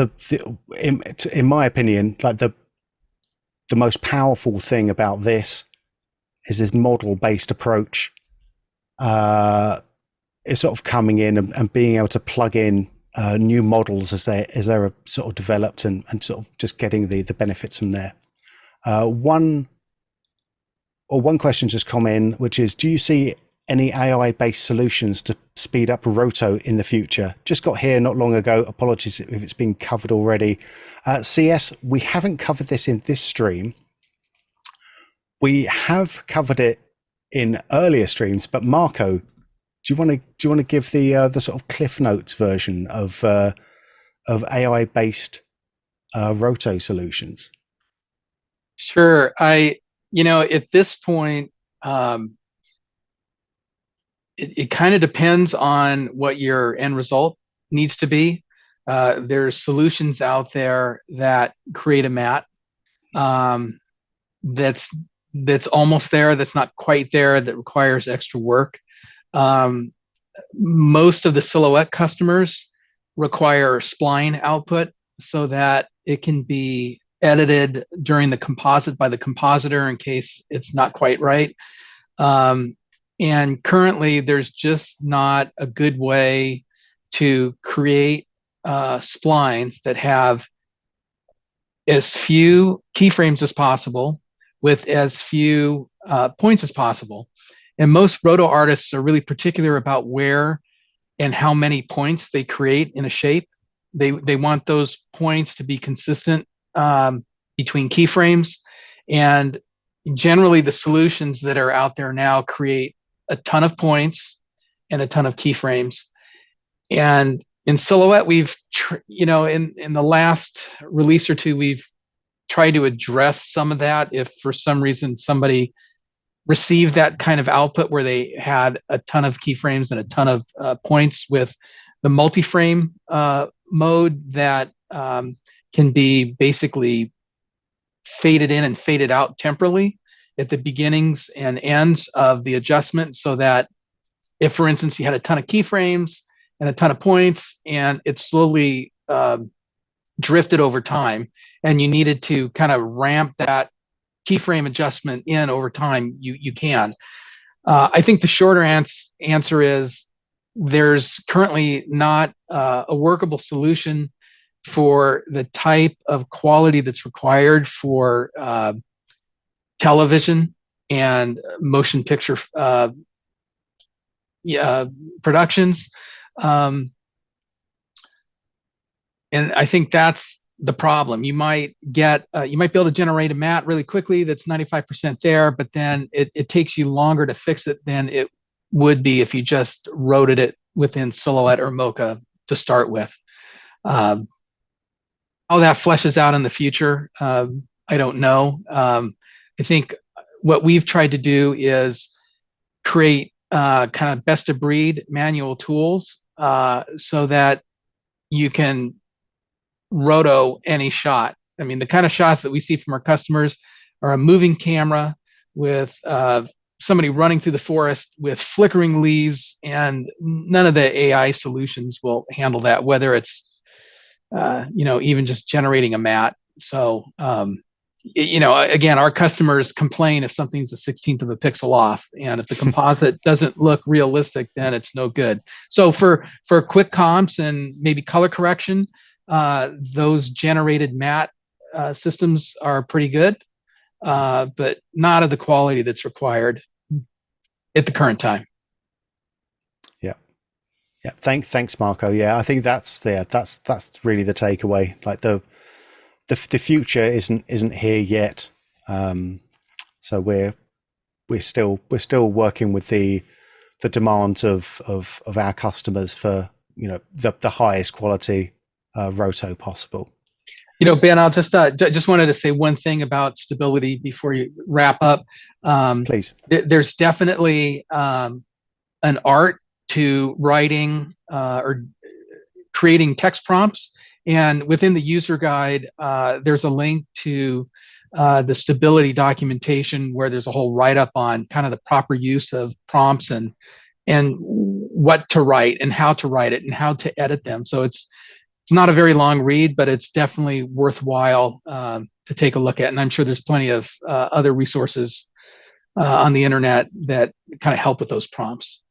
in my opinion, like the most powerful thing about this is this model-based approach. Is sort of coming in and being able to plug in new models as they're sort of developed, and sort of just getting the benefits from there. One question just come in, which is, do you see any AI-based solutions to speed up roto in the future? Just got here not long ago. Apologies if it's been covered already. CS, we haven't covered this in this stream. We have covered it in earlier streams, but Marco, do you want to give the sort of Cliff Notes version of AI-based roto solutions? Sure. You know, at this point, it kind of depends on what your end result needs to be. There's solutions out there that create a matte that's almost there, that's not quite there, that requires extra work. Most of the Silhouette customers require spline output so that it can be edited during the composite by the compositor in case it's not quite right. And currently, there's just not a good way to create splines that have as few keyframes as possible with as few points as possible. And most roto artists are really particular about where and how many points they create in a shape. They want those points to be consistent between keyframes. And generally, the solutions that are out there now create a ton of points and a ton of keyframes. And in Silhouette, we've, in the last release or two, we've tried to address some of that. If for some reason somebody received that kind of output where they had a ton of keyframes and a ton of points with the multi-frame mode that can be basically faded in and faded out temporally at the beginnings and ends of the adjustment, so that if, for instance, you had a ton of keyframes and a ton of points and it slowly drifted over time and you needed to kind of ramp that keyframe adjustment in over time, you can. I think the shorter answer is there's currently not a workable solution for the type of quality that's required for television and motion picture productions. And I think that's the problem. You might be able to generate a matte really quickly that's 95% there, but then it takes you longer to fix it than it would be if you just roted it within Silhouette or Mocha to start with. How that fleshes out in the future, I don't know. I think what we've tried to do is create kind of best of breed manual tools so that you can roto any shot. I mean, the kind of shots that we see from our customers are a moving camera with somebody running through the forest with flickering leaves, and none of the AI solutions will handle that, whether it's even just generating a matte. So again, our customers complain if something's a 16th of a pixel off, and if the composite doesn't look realistic, then it's no good. So for quick comps and maybe color correction, those generated matte systems are pretty good, but not of the quality that's required at the current time. Yeah. Thanks, Marco. Yeah, I think that's really the takeaway. Like the future isn't here yet. So we're still working with the demands of our customers for the highest quality roto possible. Ben, I'll just wanted to say one thing about stability before you wrap up. Please. There's definitely an art to writing or creating text prompts, and within the user guide, there's a link to the stability documentation where there's a whole write-up on kind of the proper use of prompts and what to write and how to write it and how to edit them. So it's not a very long read, but it's definitely worthwhile to take a look at. And I'm sure there's plenty of other resources on the internet that kind of help with those prompts.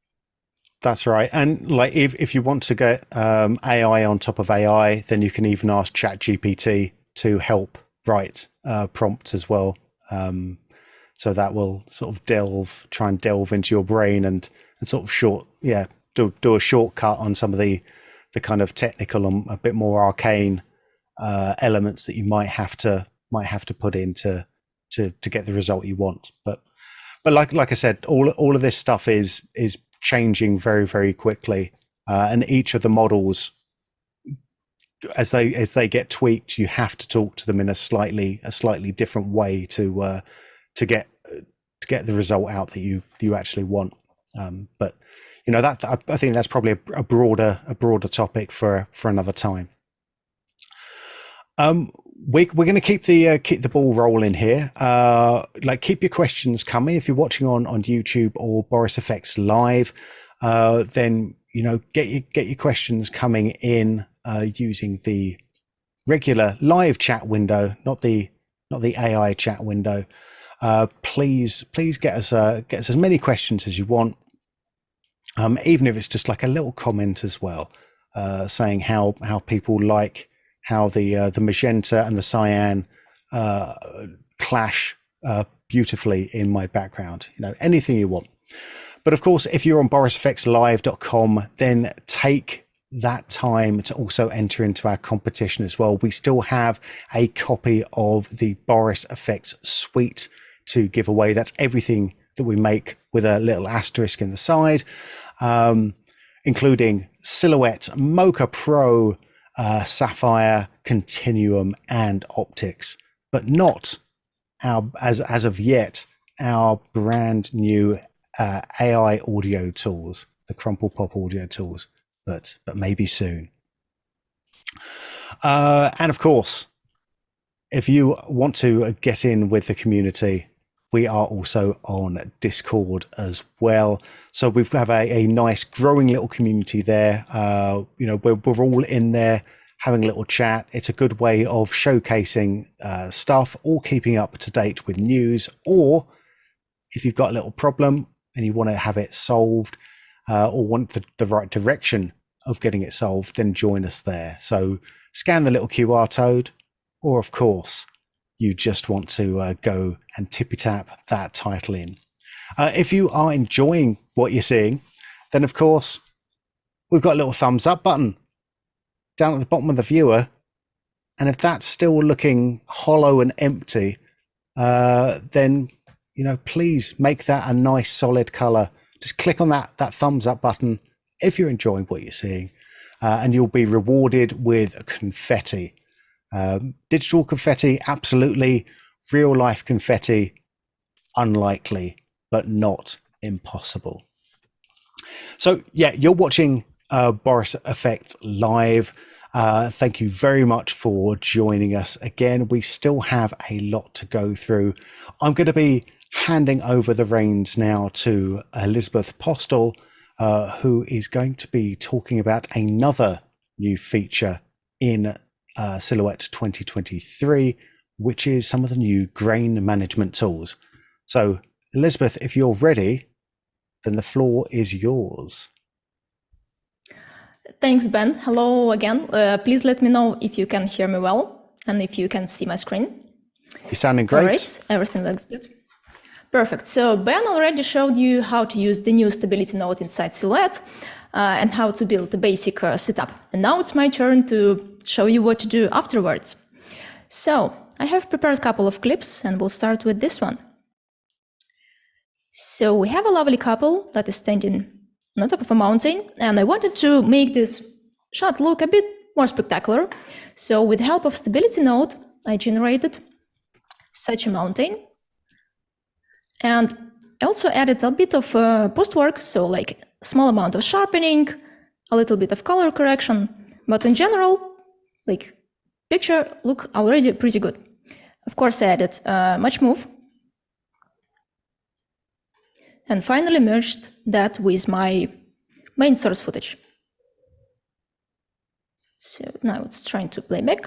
That's right. And like if you want to get AI on top of AI, then you can even ask ChatGPT to help write prompts as well. So that will sort of try and delve into your brain and sort of do a shortcut on some of the kind of technical and a bit more arcane elements that you might have to put in to get the result you want. But like I said, all of this stuff is changing very, very quickly, and each of the models, as they get tweaked, you have to talk to them in a slightly different way to get the result out that you actually want. But that I think that's probably a broader topic for another time. We're going to keep the ball rolling here. Like, keep your questions coming. If you're watching on YouTube or Boris FX Live, then get your questions coming in using the regular live chat window, not the AI chat window. Please get us as many questions as you want, even if it's just like a little comment as well, saying how people like how the magenta and the cyan clash beautifully in my background. Anything you want. But of course, if you're on borisfxlive.com, then take that time to also enter into our competition as well. We still have a copy of the Boris FX suite to give away. That's everything that we make with a little asterisk in the side, including Silhouette, Mocha Pro, Sapphire, Continuum, and Optics, but not our, as of yet, our brand new AI audio tools, the Crumple Pop audio tools, but maybe soon. And of course, if you want to get in with the community, we are also on Discord as well. So we have a nice growing little community there. We're all in there having a little chat. It's a good way of showcasing stuff or keeping up to date with news. Or if you've got a little problem and you want to have it solved or want the right direction of getting it solved, then join us there. So scan the little QR code, or of course, you just want to go and tippy tap that title in. If you are enjoying what you're seeing, then of course, we've got a little thumbs up button down at the bottom of the viewer. And if that's still looking hollow and empty, then, please make that a nice solid color. Just click on that thumbs up button if you're enjoying what you're seeing, and you'll be rewarded with confetti. Digital confetti, absolutely. Real life confetti, unlikely, but not impossible. So yeah, you're watching Boris FX Live. Thank you very much for joining us again. We still have a lot to go through. I'm going to be handing over the reins now to Elizabeth Postel, who is going to be talking about another new feature in Silhouette 2023, which is some of the new grain management tools. So Elizabeth, if you're ready, then the floor is yours. Thanks, Ben. Hello again. Please let me know if you can hear me well and if you can see my screen. You're sounding great. All right, everything looks good. Perfect. So Ben already showed you how to use the new stability node inside Silhouette and how to build the basic setup. And now it's my turn to show you what to do afterwards. So I have prepared a couple of clips and we'll start with this one. So we have a lovely couple that is standing on top of a mountain, and I wanted to make this shot look a bit more spectacular. So with the help of stability node, I generated such a mountain. And I also added a bit of post work, so like a small amount of sharpening, a little bit of color correction, but in general, like picture look already pretty good. Of course, I added much move. And finally merged that with my main source footage. So now it's trying to play back.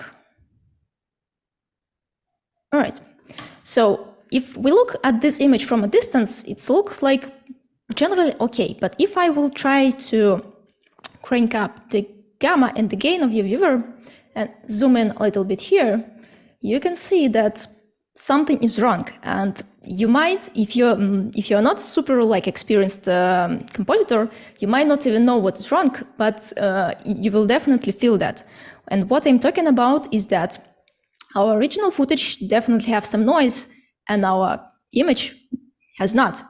All right, so if we look at this image from a distance, it looks like generally okay, but if I will try to crank up the gamma and the gain of your viewer and zoom in a little bit here, you can see that something is wrong. And you might, if you're not super experienced compositor, you might not even know what is wrong, but you will definitely feel that. And what I'm talking about is that our original footage definitely have some noise and our image has not.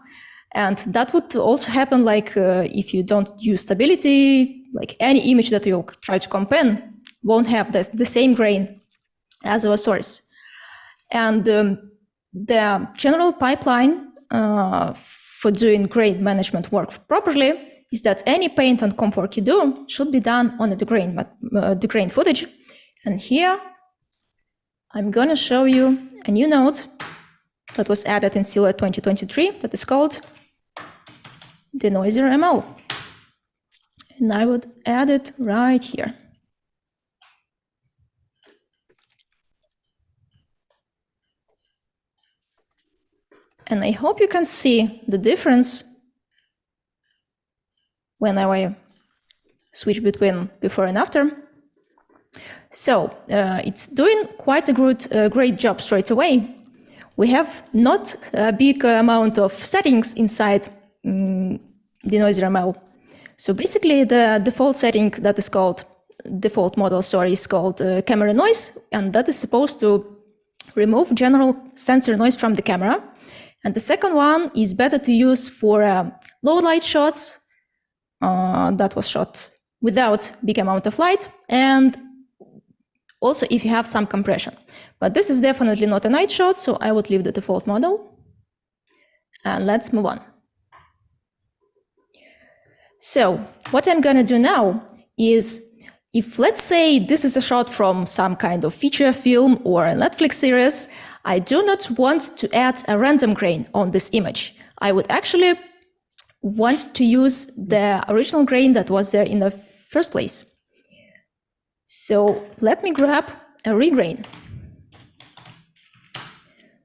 And that would also happen if you don't use stability, any image that you'll try to comp in won't have the same grain as our source. And the general pipeline for doing grain management work properly is that any paint and comp work you do should be done on the grain footage. And here I'm going to show you a new node that was added in Silhouette 2023 that is called Denoiser ML. And I would add it right here. And I hope you can see the difference when I switch between before and after. So it's doing quite a great job straight away. We have not a big amount of settings inside Denoiser ML. So basically the default setting that is called, default model, sorry, is called camera noise, and that is supposed to remove general sensor noise from the camera. And the second one is better to use for low light shots that was shot without big amount of light, and also if you have some compression. But this is definitely not a night shot, so I would leave the default model. And let's move on. So what I'm gonna do now is, if let's say this is a shot from some kind of feature film or a Netflix series, I do not want to add a random grain on this image. I would actually want to use the original grain that was there in the first place. So let me grab a Regrain.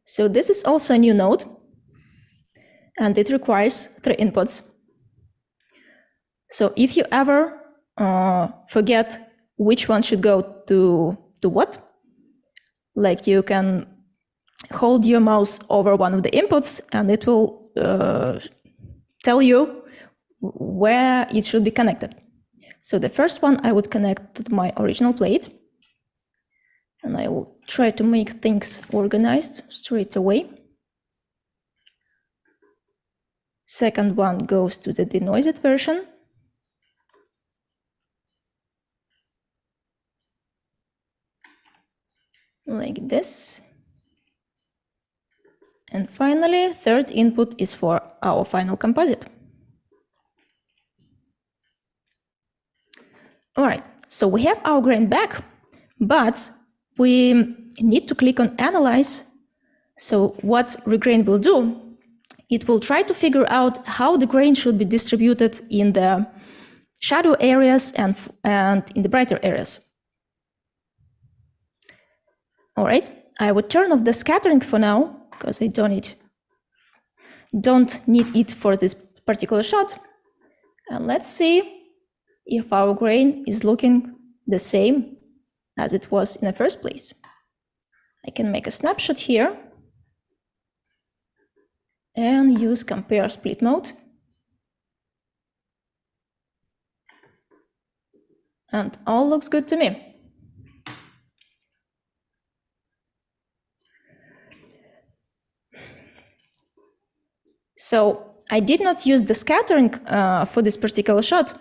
So this is also a new node, and it requires 3 inputs. So if you ever forget which one should go to what, like you can hold your mouse over one of the inputs and it will tell you where it should be connected. So the first one I would connect to my original plate, and I will try to make things organized straight away. Second one goes to the denoised version. Like this. And finally, third input is for our final composite. All right, so we have our grain back, but we need to click on Analyze. So what Regrain will do, it will try to figure out how the grain should be distributed in the shadow areas and in the brighter areas. All right, I would turn off the scattering for now, because I don't need it for this particular shot. And let's see if our grain is looking the same as it was in the first place. I can make a snapshot here and use compare split mode. And all looks good to me. So I did not use the scattering for this particular shot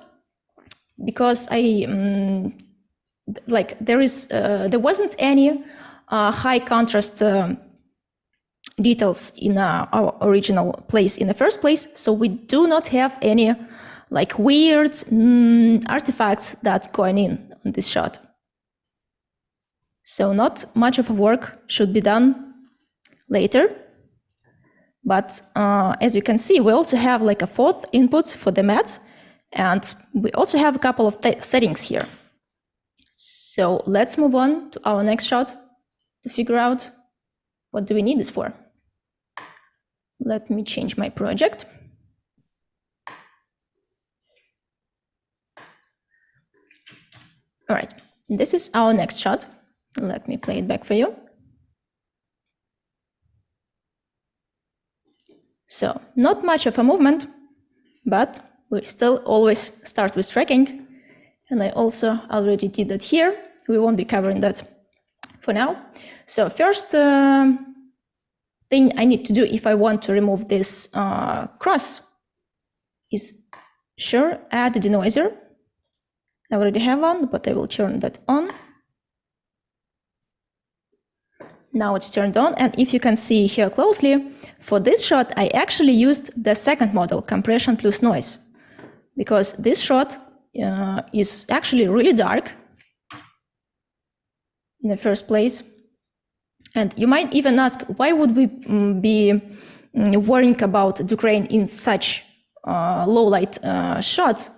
because there wasn't any high contrast details in our original place in the first place, so we do not have any like weird artifacts that's going in on this shot. So not much of a work should be done later. But as you can see, we also have like a fourth input for the matte, and we also have a couple of settings here. So let's move on to our next shot to figure out what do we need this for. Let me change my project. All right, this is our next shot. Let me play it back for you. So not much of a movement, but we still always start with tracking. And I also already did that here. We won't be covering that for now. So first thing I need to do if I want to remove this cross is add a denoiser. I already have one, but I will turn that on. Now it's turned on, and if you can see here closely, for this shot I actually used the second model, compression plus noise, because this shot is actually really dark in the first place. And you might even ask, why would we be worrying about the grain in such low light shots?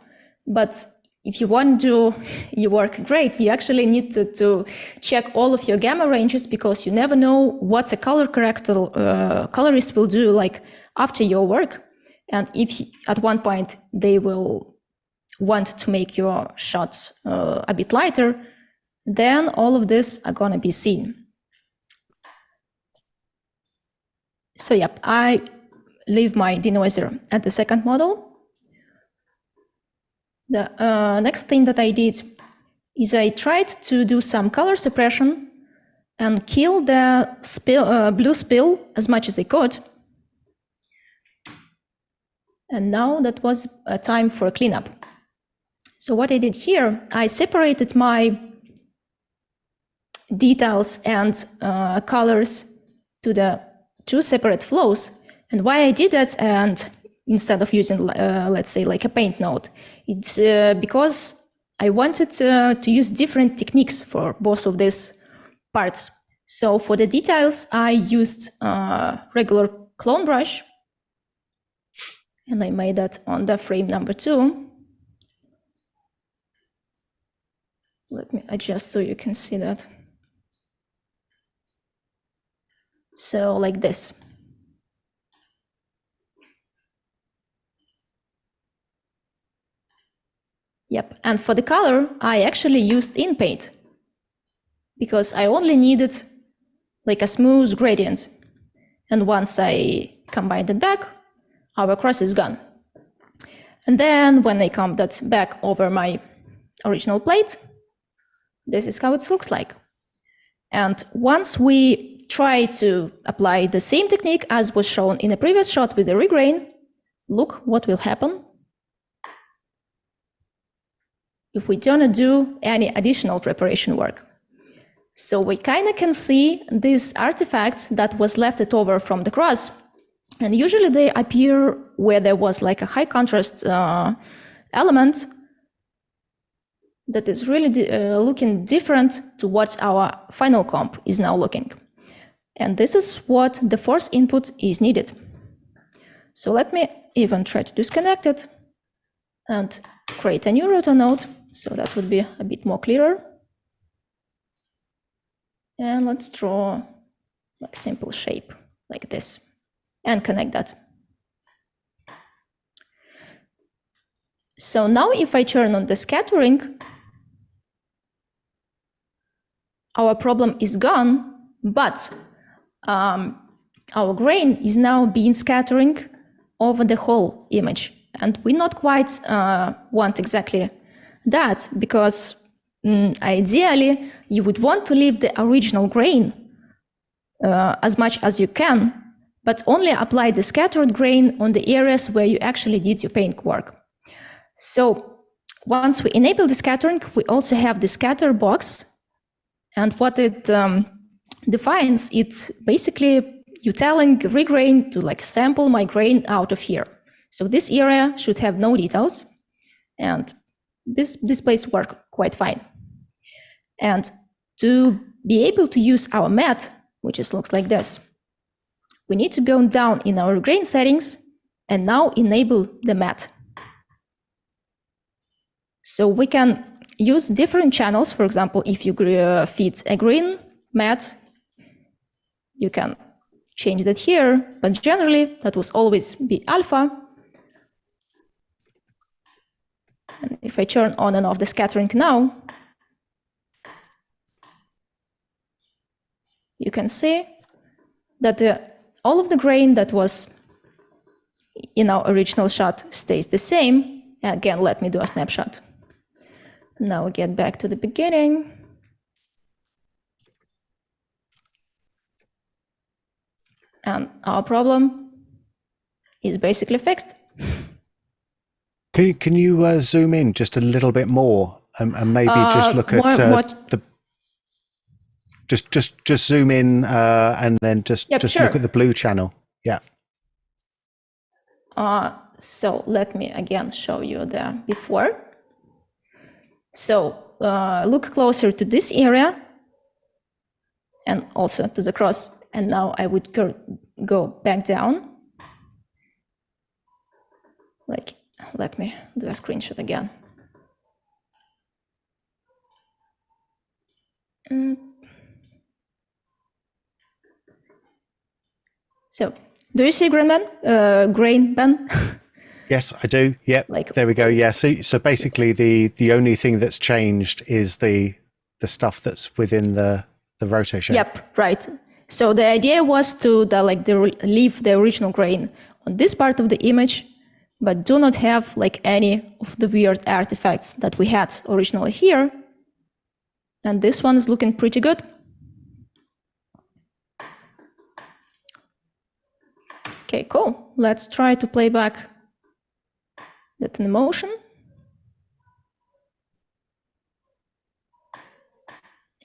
But if you want to do your work great, you actually need to check all of your gamma ranges, because you never know what a color corrector colorist will do like after your work. And if at one point they will want to make your shots a bit lighter, then all of this are gonna be seen. So yep, I leave my denoiser at the second model. The next thing that I did is I tried to do some color suppression and kill the blue spill as much as I could. And now that was a time for a cleanup. So what I did here, I separated my details and colors to the two separate flows. And why I did that, and instead of using, let's say, like a paint node, it's because I wanted to use different techniques for both of these parts. So for the details, I used regular clone brush, and I made that on the frame number 2. Let me adjust so you can see that. So like this. Yep, and for the color, I actually used inpaint because I only needed like a smooth gradient. And once I combined it back, our cross is gone. And then when I come that back over my original plate, this is how it looks like. And once we try to apply the same technique as was shown in the previous shot with the regrain, look what will happen if we don't do any additional preparation work. So we kind of can see these artifacts that was left over from the cross, and usually they appear where there was like a high contrast element that is really looking different to what our final comp is now looking. And this is what the force input is needed. So let me even try to disconnect it and create a new roto node. So that would be a bit more clearer. And let's draw a simple shape like this and connect that. So now if I turn on the scattering, our problem is gone, but our grain is now being scattering over the whole image. And we not quite want exactly that, because ideally you would want to leave the original grain as much as you can, but only apply the scattered grain on the areas where you actually did your paint work. So once we enable the scattering, we also have the scatter box, and what it defines, it's basically you telling Regrain to like sample my grain out of here. So this area should have no details, and this place work quite fine. And to be able to use our matte, which just looks like this, we need to go down in our grain settings and now enable the matte. So we can use different channels. For example, if you feed a green matte, you can change that here, but generally that will always be alpha. And if I turn on and off the scattering now, you can see that all of the grain that was in our original shot stays the same. Again, let me do a snapshot. Now we get back to the beginning. And our problem is basically fixed. Can you zoom in just a little bit more and maybe just look at the just zoom in and then just sure. Look at the blue channel. Yeah. So let me again show you the before. So look closer to this area. and also to the cross. And now I would go back down. Like, let me do a screenshot again. So, do you see Grain, Ben? Yes, I do. Yep. Like, there we go. Yeah. So basically, the only thing that's changed is the stuff that's within the roto shape. Yep. Right. So the idea was to leave the original grain on this part of the image, but do not have like any of the weird artifacts that we had originally here. And this one is looking pretty good. Okay, cool. Let's try to play back that in motion.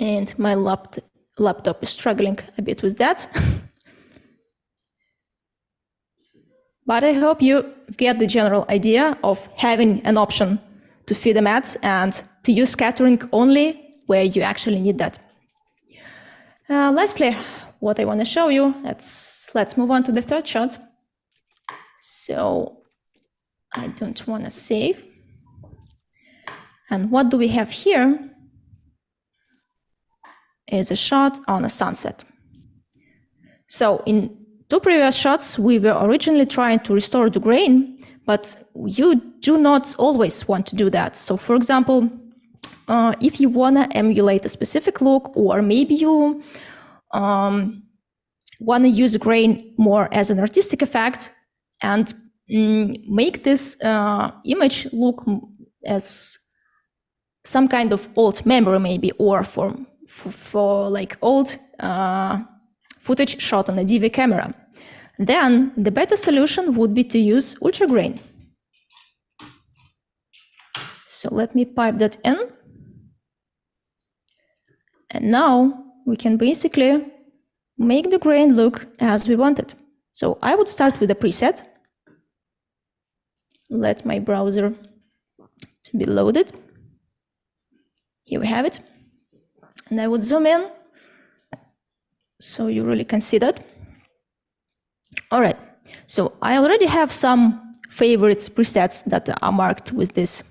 And my laptop is struggling a bit with that. But I hope you get the general idea of having an option to feed the mats and to use scattering only where you actually need that. Lastly, what I want to show you, let's move on to the third shot. So I don't want to save. And what do we have here is a shot on a sunset. So in two previous shots, we were originally trying to restore the grain, but you do not always want to do that. So for example, if you want to emulate a specific look, or maybe you want to use grain more as an artistic effect and make this image look as some kind of old memory maybe, or for like old footage shot on a DV camera, then the better solution would be to use ultra grain. So let me pipe that in. And now we can basically make the grain look as we want it. So I would start with a preset. Let my browser to be loaded. Here we have it. And I would zoom in so you really can see that. All right, so I already have some favorite presets that are marked with this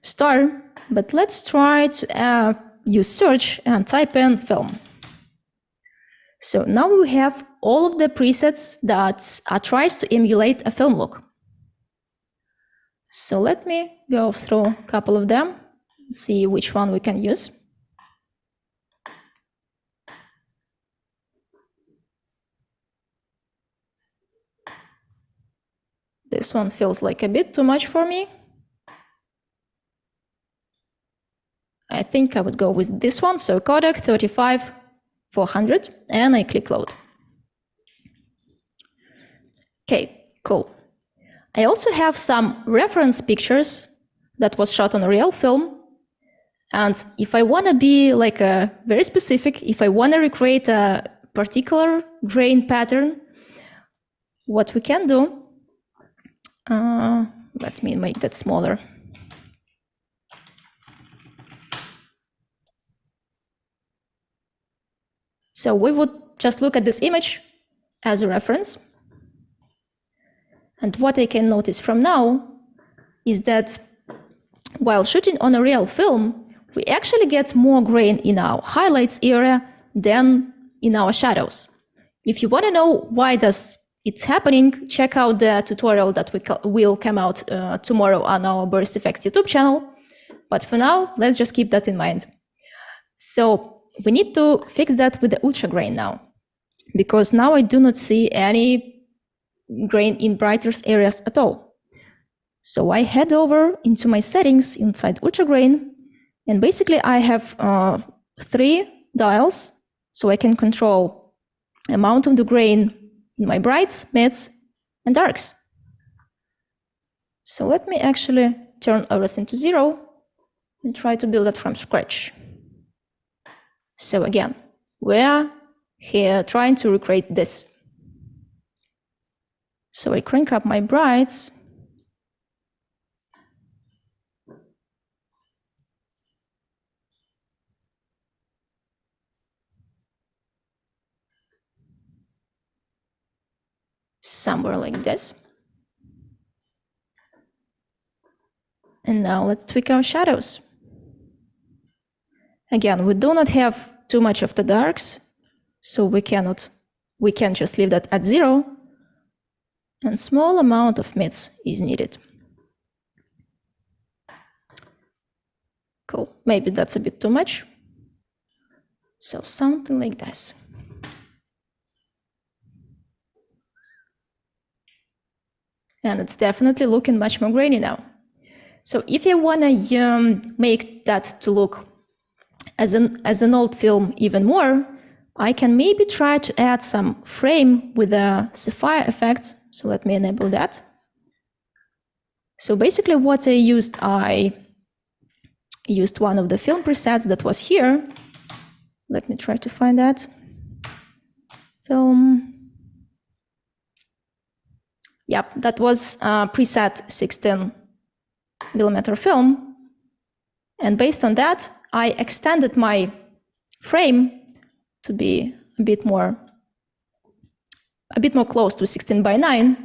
star, but let's try to use search and type in film. So now we have all of the presets that tries to emulate a film look. So let me go through a couple of them, see which one we can use. This one feels like a bit too much for me. I think I would go with this one, so Kodak 35-400, and I click load. Okay, cool. I also have some reference pictures that was shot on a real film. And if I want to be like very specific, if I want to recreate a particular grain pattern, what we can do, let me make that smaller. So we would just look at this image as a reference. And what I can notice from now is that while shooting on a real film, we actually get more grain in our highlights area than in our shadows. If you want to know why it's happening, check out the tutorial that will come out tomorrow on our Boris FX YouTube channel. But for now, let's just keep that in mind. So we need to fix that with the ultra grain now, because now I do not see any grain in brighter areas at all. So I head over into my settings inside ultra grain, and basically I have 3 dials, so I can control amount of the grain in my brights, mids, and darks. So let me actually turn everything to 0 and try to build that from scratch. So again, we're here trying to recreate this. So I crank up my brights. somewhere like this. And now let's tweak our shadows. Again, we do not have too much of the darks, so we can just leave that at 0, and small amount of mids is needed. Cool, maybe that's a bit too much. So something like this. And it's definitely looking much more grainy now. So if you want to make that to look as an old film even more, I can maybe try to add some frame with a sapphire effect. So let me enable that. So basically what I used one of the film presets that was here. Let me try to find that. Film. Yep, that was preset 16mm film. And based on that, I extended my frame to be a bit more close to 16:9.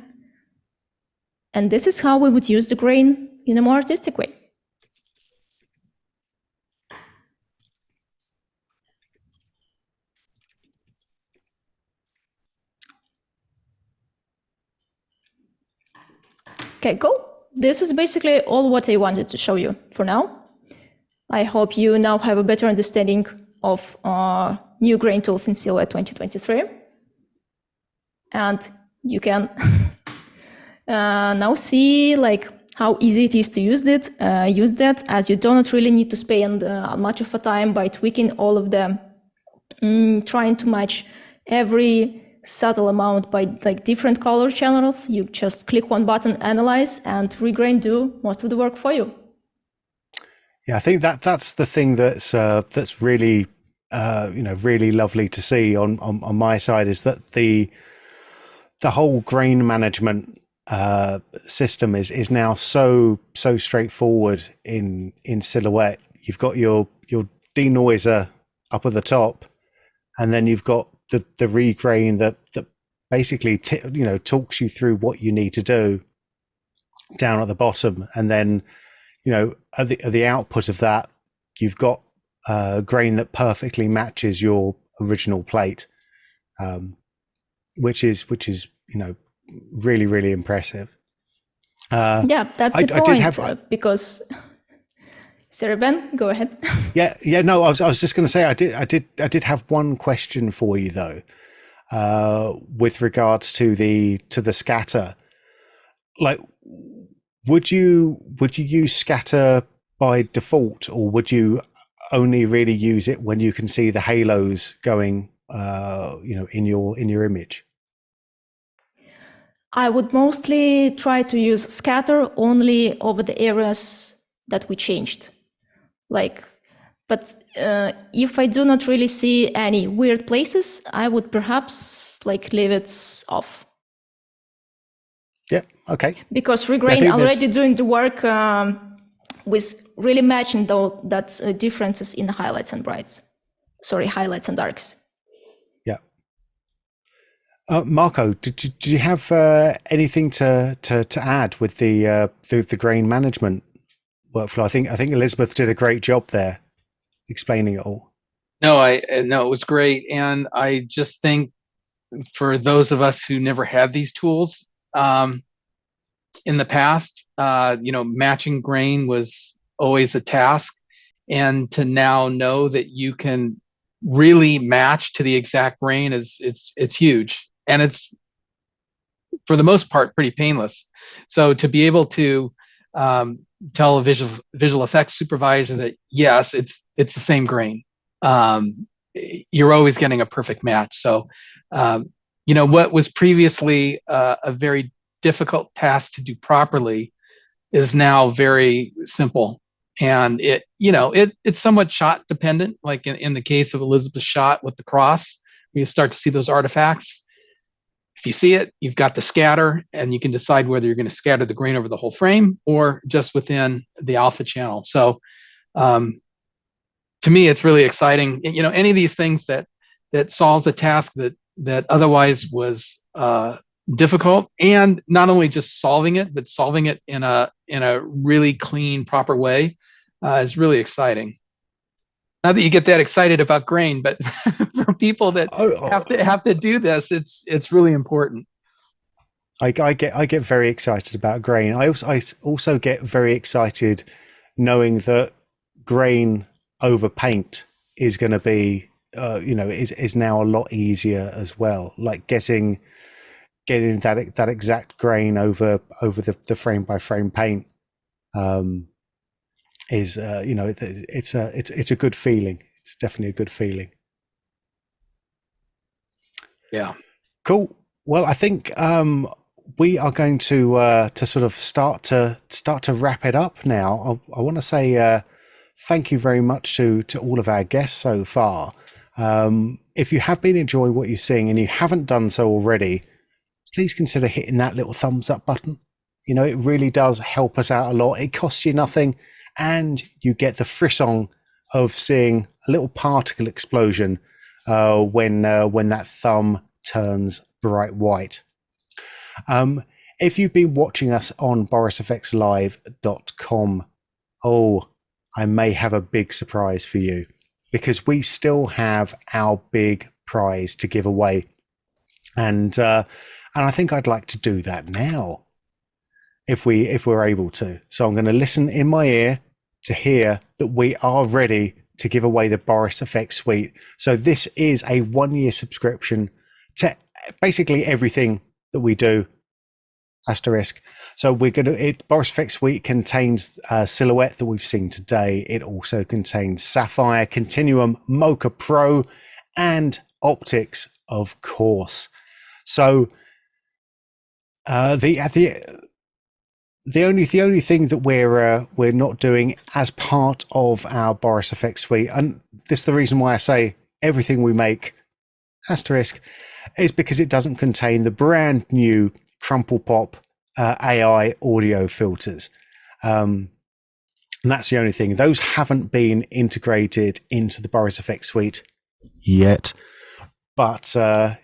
And this is how we would use the grain in a more artistic way. Okay, cool. This is basically all what I wanted to show you for now. I hope you now have a better understanding of new grain tools in Silhouette 2023. And you can now see how easy it is to use that, as you do not really need to spend much of a time by tweaking all of them, trying to match every subtle amount by different color channels. You just click one button, analyze, and Regrain do most of the work for you. Yeah, I think that's the thing that's really really lovely to see on my side, is that the whole grain management system is now so straightforward in Silhouette. You've got your denoiser up at the top, and then you've got the Regrain that basically talks you through what you need to do down at the bottom, and then at the output of that, you've got grain that perfectly matches your original plate, which is really impressive. Yeah, that's the point. Because sorry, Ben, go ahead. Yeah. No, I was just going to say I did have one question for you though, with regards to the scatter. Like, would you use scatter by default, or would you only really use it when you can see the halos going, in your image? I would mostly try to use scatter only over the areas that we changed. But if I do not really see any weird places, I would perhaps leave it off. Yeah, okay. Because Regrain already doing the work with really matching that differences in highlights and highlights and darks. Yeah. Marco, did you have anything to add with the grain management workflow? I think Elizabeth did a great job there explaining it all. No, it was great, and I just think for those of us who never had these tools in the past, matching grain was always a task, and to now know that you can really match to the exact grain it's huge, and it's for the most part pretty painless. So to be able to tell a visual effects supervisor that yes, it's the same grain, you're always getting a perfect match. So what was previously a very difficult task to do properly is now very simple, and it's somewhat shot dependent. Like in the case of Elizabeth's shot with the cross, you start to see those artifacts. If you see it, you've got the scatter, and you can decide whether you're going to scatter the grain over the whole frame or just within the alpha channel. So to me, it's really exciting. Any of these things that solves a task that otherwise was difficult, and not only just solving it, but solving it in a really clean, proper way is really exciting. Not that you get that excited about grain, but for people that have to do this, it's really important. I get very excited about grain. I also get very excited knowing that grain over paint is going to be is now a lot easier as well. Like getting that exact grain over the frame by frame paint is it's a good feeling. It's definitely a good feeling. Yeah. Cool. Well, I think we are going to sort of start to wrap it up now. I want to say thank you very much to all of our guests so far. If you have been enjoying what you're seeing and you haven't done so already, please consider hitting that little thumbs up button. You know, it really does help us out a lot. It costs you nothing, and you get the frisson of seeing a little particle explosion when that thumb turns bright white. If you've been watching us on borisfxlive.com, I may have a big surprise for you, because we still have our big prize to give away, and I think I'd like to do that now, if we're able to. So I'm going to listen in my ear to hear that we are ready to give away the Boris FX Suite. So this is a 1-year subscription to basically everything that we do. Asterisk. So Boris FX Suite contains Silhouette that we've seen today. It also contains Sapphire, Continuum, Mocha Pro, and Optics, of course. So the only thing that we're not doing as part of our Boris FX Suite, and this is the reason why I say everything we make asterisk, is because it doesn't contain the brand new Crumple Pop AI audio filters. And that's the only thing. Those haven't been integrated into the Boris FX Suite yet. But we'll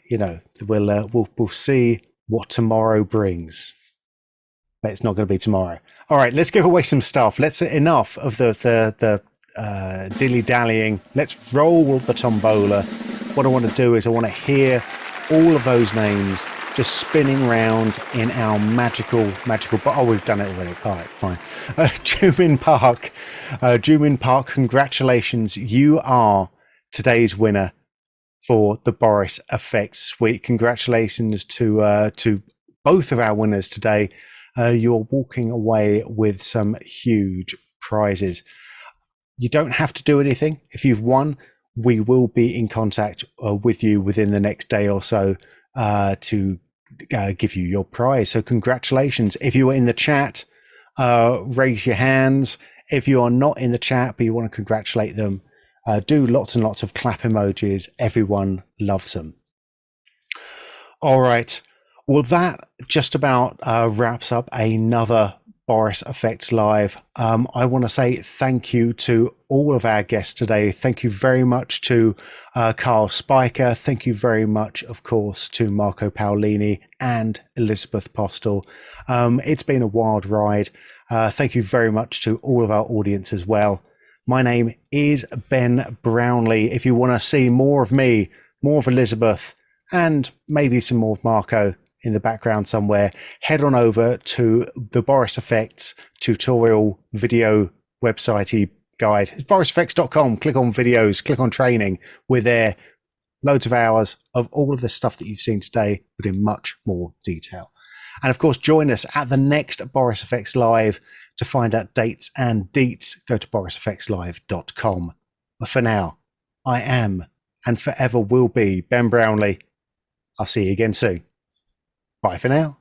see what tomorrow brings. But it's not going to be tomorrow. All right, let's give away some stuff. Enough of the dilly-dallying. Let's roll the tombola. What I want to do is I want to hear all of those names just spinning round in our magical. But we've done it already. All right, fine. Jumin Park, congratulations! You are today's winner for the Boris FX Suite. Congratulations to both of our winners today. You're walking away with some huge prizes. You don't have to do anything. If you've won, we will be in contact with you within the next day or so to give you your prize. So congratulations. If you are in the chat, raise your hands. If you are not in the chat but you want to congratulate them, do lots and lots of clap emojis. Everyone loves them. All right. Well, that just about wraps up another Boris FX Live. I want to say thank you to all of our guests today. Thank you very much to Carl Spiker. Thank you very much, of course, to Marco Paolini and Elizabeth Postel. It's been a wild ride. Thank you very much to all of our audience as well. My name is Ben Brownlee. If you want to see more of me, more of Elizabeth, and maybe some more of Marco in the background somewhere, head on over to the Boris FX tutorial video website guide. It's borisfx.com. Click on videos, click on training. We're there. Loads of hours of all of the stuff that you've seen today, but in much more detail. And of course, join us at the next Boris FX Live to find out dates and deets. Go to borisfxlive.com. But for now, I am and forever will be Ben Brownlee. I'll see you again soon. Bye for now.